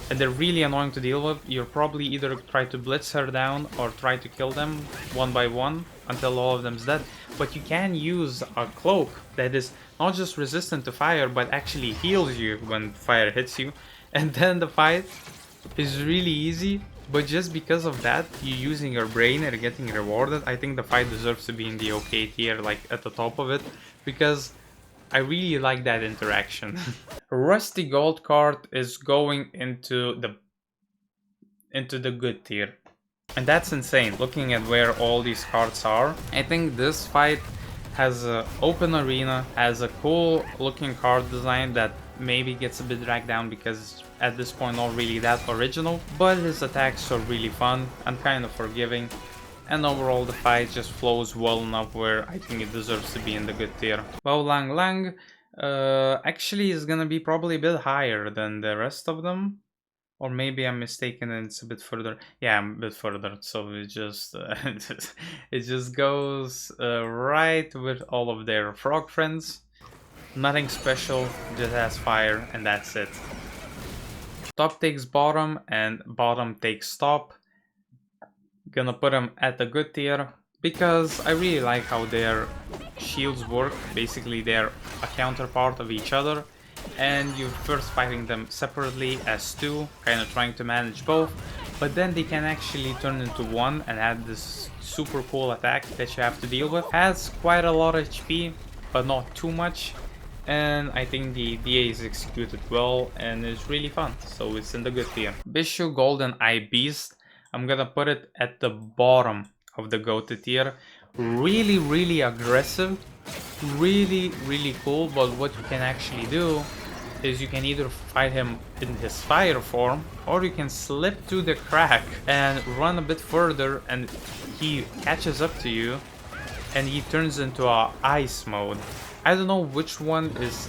and they're really annoying to deal with. You'll probably either try to blitz her down or try to kill them one by one until all of them's dead. But you can use a cloak that is not just resistant to fire, but actually heals you when fire hits you. And then the fight is really easy. But just because of that, you using your brain and getting rewarded, I think the fight deserves to be in the okay tier, like at the top of it, because I really like that interaction. Rusty Gold card is going into the good tier. And that's insane, looking at where all these cards are. I think this fight has an open arena, has a cool looking card design that maybe gets a bit dragged down because at this point not really that original, but his attacks are really fun and kind of forgiving, and overall the fight just flows well enough where I think it deserves to be in the good tier. Bao Lang Lang actually is gonna be probably a bit higher than the rest of them, or maybe I'm mistaken and it's a bit further. Yeah, I'm a bit further, so it just it just goes right with all of their frog friends. Nothing special, just has fire, and that's it. Top takes bottom, and bottom takes top. Gonna put them at the good tier, because I really like how their shields work. Basically, they're a counterpart of each other, and you're first fighting them separately as two, kind of trying to manage both, but then they can actually turn into one and add this super cool attack that you have to deal with. Has quite a lot of HP, but not too much. And I think the DA is executed well and is really fun, so it's in the good tier. Bishu Golden Eye Beast, I'm gonna put it at the bottom of the go-to tier. Really aggressive, really cool, but what you can actually do is you can either fight him in his fire form, or you can slip through the crack and run a bit further and he catches up to you and he turns into a ice mode. I don't know which one is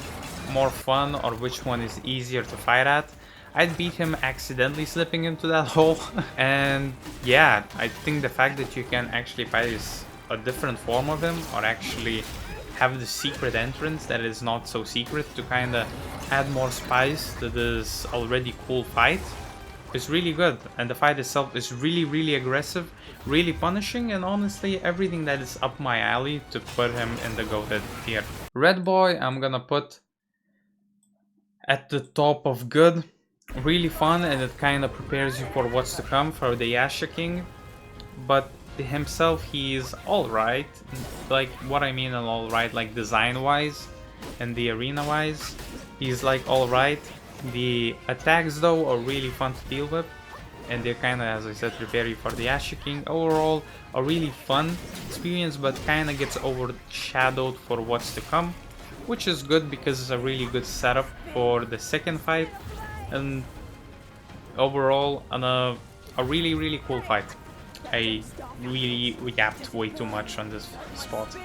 more fun or which one is easier to fight at. I'd beat him accidentally slipping into that hole. And yeah, I think the fact that you can actually fight is a different form of him, or actually have the secret entrance that is not so secret to kind of add more spice to this already cool fight, is really good. And the fight itself is really aggressive, really punishing, and honestly everything that is up my alley to put him in the goated tier. Red Boy, I'm gonna put at the top of good. Really fun, and it kind of prepares you for what's to come for the Yasha King. But himself, he's alright. Like, what I mean alright, like design wise and the arena wise, he's like alright. The attacks though are really fun to deal with, and they're kind of, as I said, prepare you for the Ash King. Overall, a really fun experience, but kind of gets overshadowed for what's to come, which is good because it's a really good setup for the second fight, and overall, a really cool fight. I really yapped way too much on this spot.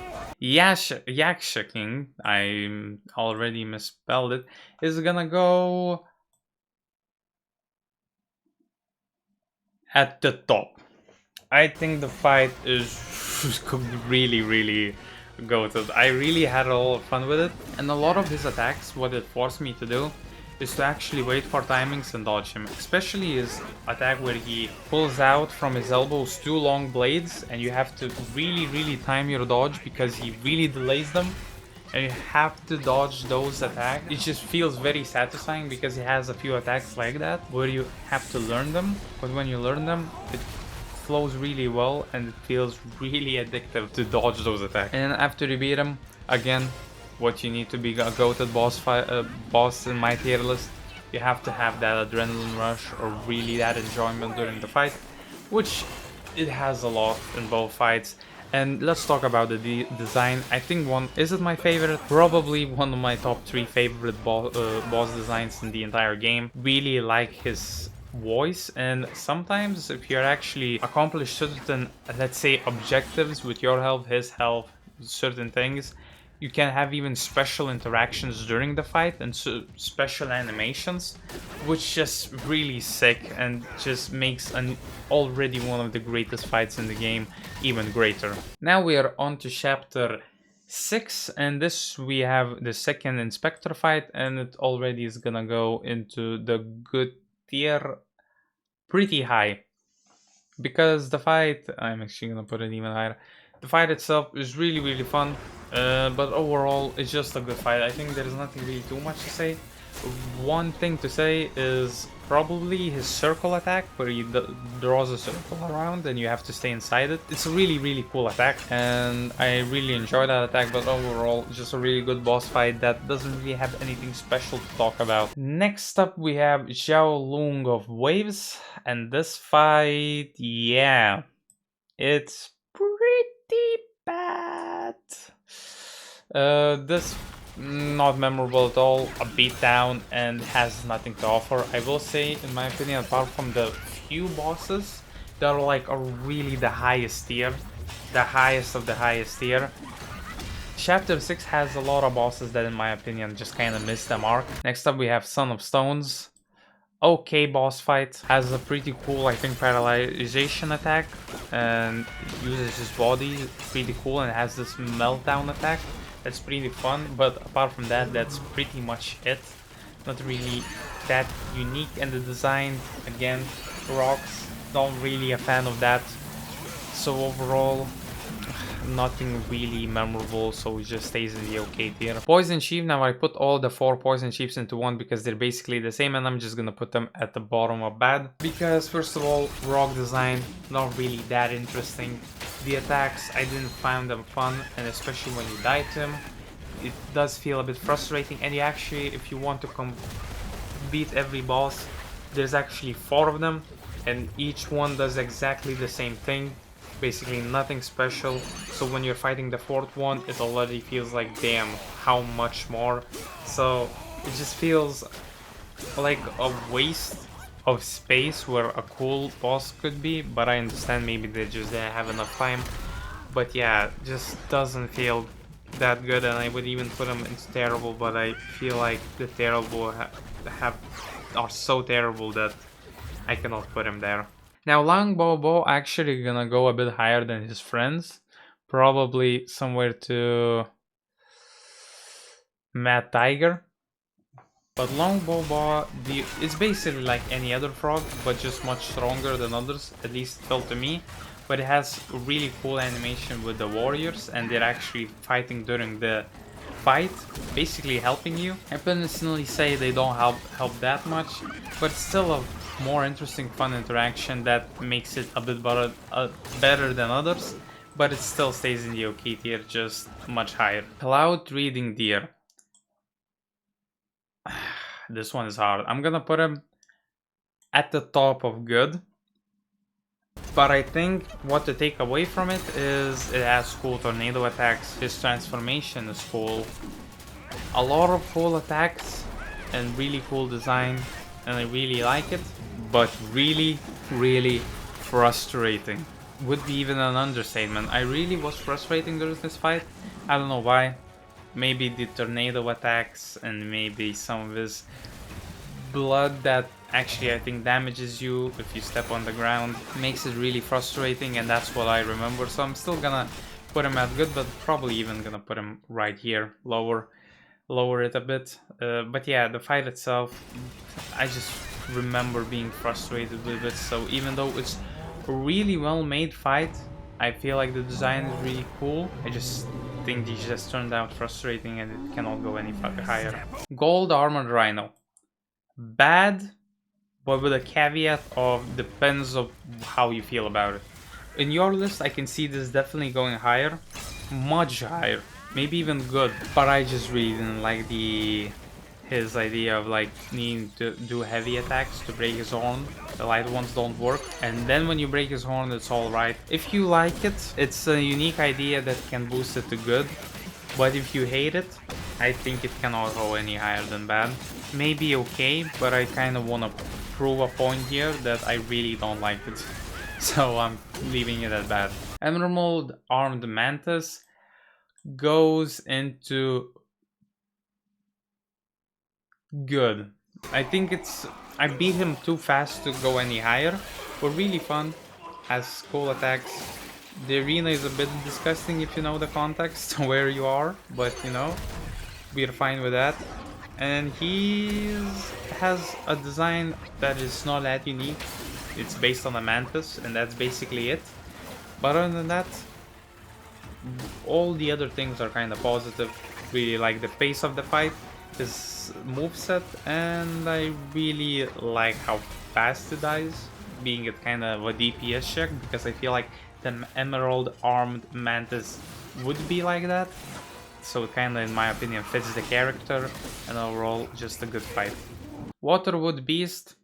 Yaksha King, I already misspelled it, is gonna go at the top. I think the fight is really goated. I really had a lot of fun with it, and a lot of his attacks, what it forced me to do is to actually wait for timings and dodge him. Especially his attack where he pulls out from his elbows two long blades, and you have to really time your dodge because he really delays them. And you have to dodge those attacks. It just feels very satisfying because he has a few attacks like that where you have to learn them, but when you learn them, it flows really well and it feels really addictive to dodge those attacks. And after you beat him, again, what you need to be a goated boss in my tier list, you have to have that adrenaline rush or really that enjoyment during the fight, which it has a lot in both fights. And let's talk about the design. I think is it my favorite? Probably one of my top 3 favorite boss designs in the entire game. Really like his voice, and sometimes if you're actually accomplish certain, let's say, objectives with your health, his health, certain things, you can have even special interactions during the fight and special animations, which just really sick and just makes an already one of the greatest fights in the game even greater. Now we are on to chapter 6, and this we have the second inspector fight, and it already is gonna go into the good tier pretty high, because the fight, I'm actually gonna put it even higher. The fight itself is really fun, but overall it's just a good fight. I think there's nothing really too much to say. One thing to say is probably his circle attack, where he draws a circle around and you have to stay inside it. It's a really cool attack, and I really enjoy that attack, but overall just a really good boss fight that doesn't really have anything special to talk about. Next up we have Xiao Lung of Waves, and this fight, yeah, it's pretty bad. This not memorable at all, a beatdown, and has nothing to offer. I will say, in my opinion, apart from the few bosses that are like really the highest tier, the highest of the highest tier, Chapter 6 has a lot of bosses that in my opinion just kind of missed the mark. Next up we have Son of Stones. Okay boss fight, has a pretty cool, I think, paralyzation attack, and uses his body, pretty cool, and has this meltdown attack. That's pretty fun, but apart from that, that's pretty much it. Not really that unique, and the design, again, rocks, not really a fan of that. So overall, nothing really memorable, so it just stays in the okay tier. Poison Chief, now I put all the 4 Poison Chiefs into one because they're basically the same, and I'm just gonna put them at the bottom of bad. Because first of all, rock design, not really that interesting. The attacks, I didn't find them fun, and especially when you die to them, it does feel a bit frustrating. And you actually, if you want to beat every boss, there's actually 4 of them, and each one does exactly the same thing. Basically nothing special, so when you're fighting the 4th one, it already feels like, damn, how much more. So it just feels like a waste of space where a cool boss could be, but I understand maybe they just didn't have enough time. But yeah, just doesn't feel that good, and I would even put them into terrible, but I feel like the terrible are so terrible that I cannot put him there. Now Lang Bobo actually gonna go a bit higher than his friends, probably somewhere to Mad Tiger. But Long Bobo is basically like any other frog, but just much stronger than others, at least it felt to me. But it has a really cool animation with the warriors, and they're actually fighting during the fight, basically helping you. I personally say they don't help that much, but it's still a more interesting, fun interaction that makes it a bit better than others, but it still stays in the okay tier, just much higher. Cloud Reading Deer. this one is hard. I'm gonna put him at the top of good. But I think what to take away from it is it has cool tornado attacks. His transformation is cool. A lot of cool attacks and really cool design, and I really like it. But really, really frustrating. Would be even an understatement. I really was frustrating during this fight. I don't know why. Maybe the tornado attacks and maybe some of his blood that actually I think damages you if you step on the ground makes it really frustrating, and that's what I remember. So I'm still gonna put him at good, but probably even gonna put him right here, lower it a bit. But yeah, the fight itself, I just remember being frustrated with it. So even though it's a really well made fight, I feel like the design is really cool. I just think these just turned out frustrating and it cannot go any higher. Gold Armored Rhino. Bad, but with a caveat of depends of how you feel about it. In your list, I can see this definitely going higher, much higher, maybe even good. But I just really didn't like his idea of like needing to do heavy attacks to break his horn. The light ones don't work, and then when you break his horn, it's all right. If you like it, it's a unique idea that can boost it to good. But if you hate it, I think it cannot go any higher than bad. Maybe okay, but I kind of want to prove a point here that I really don't like it. So I'm leaving it at bad. Emerald Armed Mantis goes into good. I think I beat him too fast to go any higher, but really fun. Has cool attacks. The arena is a bit disgusting if you know the context where you are, but you know, we're fine with that. And he has a design that is not that unique. It's based on a mantis, and that's basically it. But other than that, all the other things are kind of positive. Really like the pace of the fight, his moveset, and I really like how fast it dies, being it kind of a DPS check, because I feel like the Emerald Armed Mantis would be like that. So it kind of, in my opinion, fits the character, and overall, just a good fight. Waterwood Beast.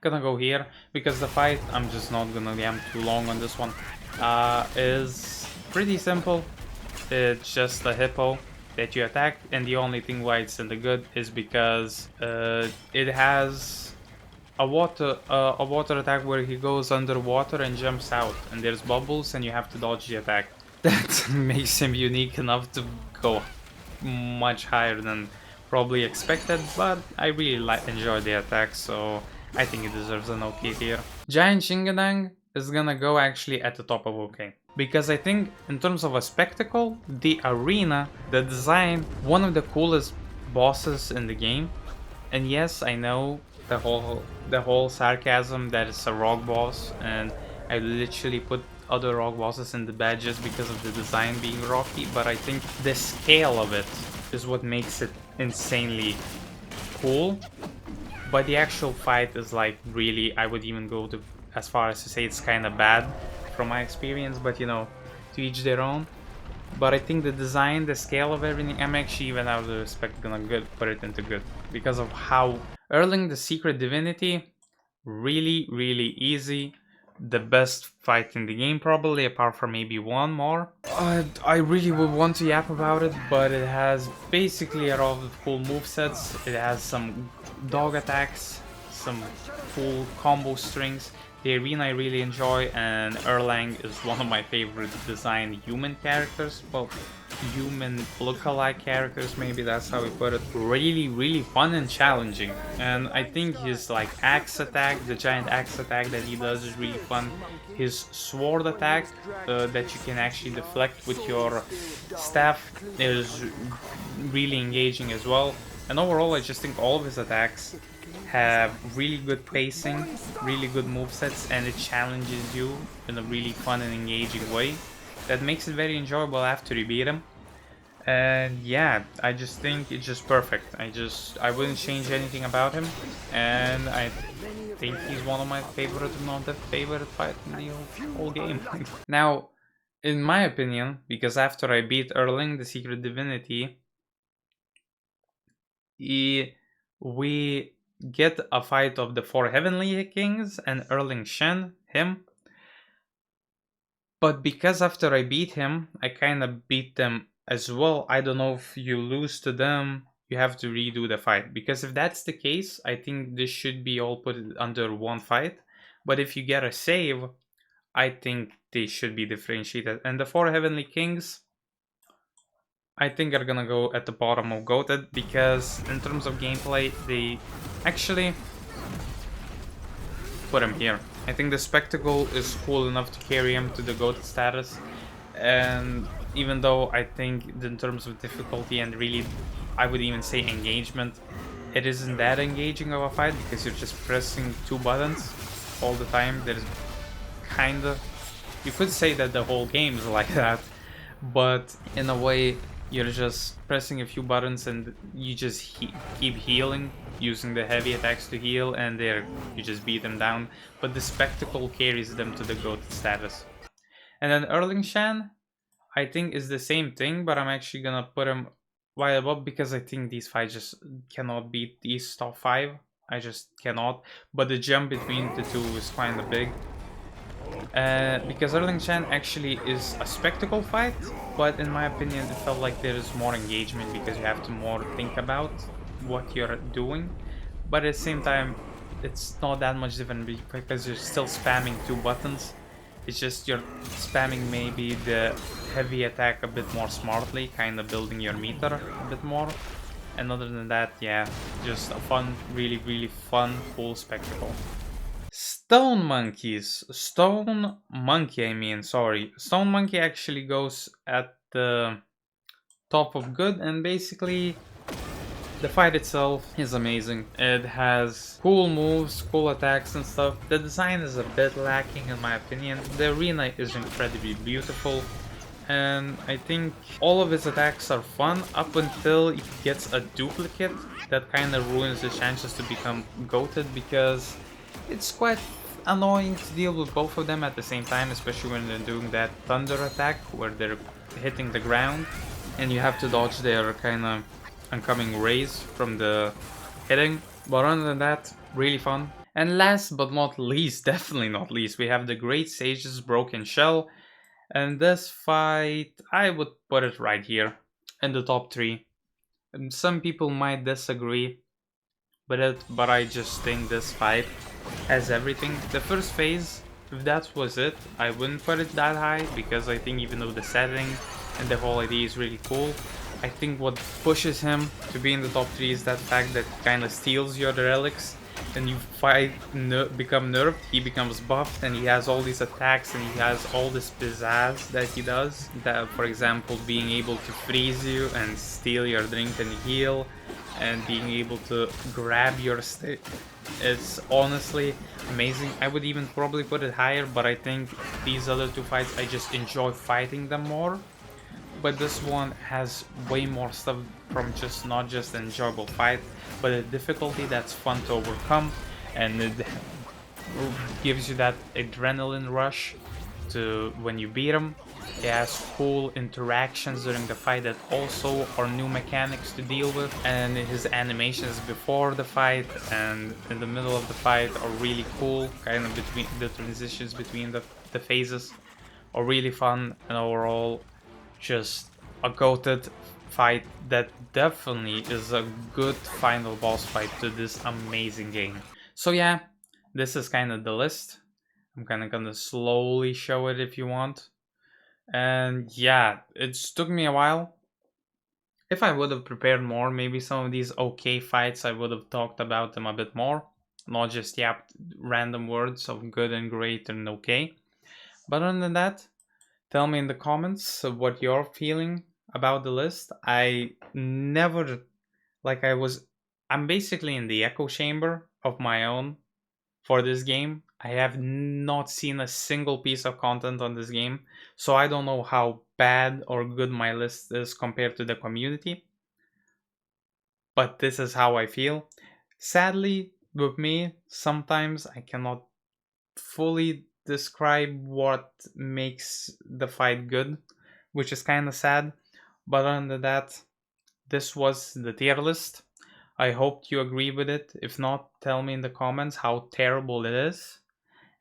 Gonna go here, because the fight, I'm just not gonna jam too long on this one, is pretty simple. It's just a hippo that you attack, and the only thing why it's in the good is because it has a water attack where he goes underwater and jumps out, and there's bubbles and you have to dodge the attack. That makes him unique enough to go much higher than probably expected, but I really enjoy the attack, so I think it deserves an OK here. Giant Shingadang is gonna go actually at the top of OK. Because I think in terms of a spectacle, the arena, the design, one of the coolest bosses in the game. And yes, I know the whole sarcasm that it's a rock boss, and I literally put other rock bosses in the bed just because of the design being rocky, but I think the scale of it is what makes it insanely cool. But the actual fight is like really, I would even go to as far as to say it's kind of bad from my experience, but you know, to each their own. But I think the design, the scale of everything, I'm actually even out of respect gonna put it into good because of how Erling the Secret Divinity, really, really easy. The best fight in the game probably, apart from maybe one more. I really would want to yap about it, but it has basically a lot of cool movesets. It has some dog attacks, some cool combo strings. The arena I really enjoy, and Erlang is one of my favorite designed human characters. Well, human lookalike characters, maybe that's how we put it. Really, really fun and challenging. And I think his like axe attack, the giant axe attack that he does is really fun. His sword attack that you can actually deflect with your staff is really engaging as well. And overall, I just think all of his attacks have really good pacing, really good movesets, and it challenges you in a really fun and engaging way. That makes it very enjoyable after you beat him. And yeah, I just think it's just perfect. I wouldn't change anything about him, and I think he's one of my favorite, if not the favorite fight in the whole game. Now, In my opinion, because after I beat Erling, the Secret Divinity, we get a fight of the four Heavenly Kings and Erling Shen, him. But because after I beat him, I kind of beat them as well. I don't know if you lose to them, you have to redo the fight. Because if that's the case, I think this should be all put under one fight. But if you get a save, I think they should be differentiated. And the four Heavenly Kings, I think are gonna go at the bottom of GOATed, because in terms of gameplay, they actually put him here. I think the spectacle is cool enough to carry him to the GOAT status, and even though I think in terms of difficulty and really, I would even say engagement, it isn't that engaging of a fight because you're just pressing two buttons all the time. There's kinda, you could say that the whole game is like that, but in a way you're just pressing a few buttons and you just keep healing, using the heavy attacks to heal, and there you just beat them down. But the spectacle carries them to the GOAT status. And then Erling Shan, I think is the same thing, but I'm actually gonna put him way above because I think these fights just cannot beat these top 5. I just cannot. But the jump between the two is kind of big. Because Erling Chan actually is a spectacle fight, but in my opinion it felt like there is more engagement because you have to more think about what you're doing. But at the same time, it's not that much different because you're still spamming two buttons. It's just you're spamming maybe the heavy attack a bit more smartly, kind of building your meter a bit more. And other than that, yeah, just a fun, really, really fun, cool spectacle. Stone monkeys. Stone monkey, I mean, sorry. Stone monkey actually goes at the top of good, and basically the fight itself is amazing. It has cool moves, cool attacks and stuff. The design is a bit lacking in my opinion. The arena is incredibly beautiful, and I think all of his attacks are fun up until he gets a duplicate that kind of ruins his chances to become goated, because it's quite annoying to deal with both of them at the same time, especially when they're doing that thunder attack where they're hitting the ground and you have to dodge their kind of oncoming rays from the hitting. But other than that, really fun. And last but not least, definitely not least, we have the Great Sage's Broken Shell. And this fight, I would put it right here in the top 3. And some people might disagree, but I just think this fight has everything. The first phase, if that was it, I wouldn't put it that high, because I think even though the setting and the whole idea is really cool, I think what pushes him to be in the top 3 is that fact that he kind of steals your relics. And you fight, become nerfed, he becomes buffed, and he has all these attacks and he has all this pizzazz that he does. That, for example, being able to freeze you and steal your drink and heal, and being able to grab your stick. It's honestly amazing. I would even probably put it higher, but I think these other two fights, I just enjoy fighting them more. But this one has way more stuff from just not just an enjoyable fight, but a difficulty that's fun to overcome, and it gives you that adrenaline rush to when you beat him. It has cool interactions during the fight that also are new mechanics to deal with, and his animations before the fight and in the middle of the fight are really cool. Kind of between the transitions between the phases are really fun, and overall just a goated fight that definitely is a good final boss fight to this amazing game. So yeah, this is kind of the list. I'm kind of gonna slowly show it if you want. And yeah, it took me a while. If I would have prepared more, maybe some of these okay fights, I would have talked about them a bit more. Not just yapped random words of good and great and okay. But other than that, tell me in the comments what you're feeling about the list. I never, like I'm basically in the echo chamber of my own for this game. I have not seen a single piece of content on this game, so I don't know how bad or good my list is compared to the community. But this is how I feel. Sadly, with me, sometimes I cannot fully describe what makes the fight good, which is kind of sad. But other than that, this was the tier list. I hope you agree with it. If not, tell me in the comments how terrible it is.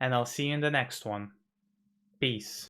And I'll see you in the next one. Peace.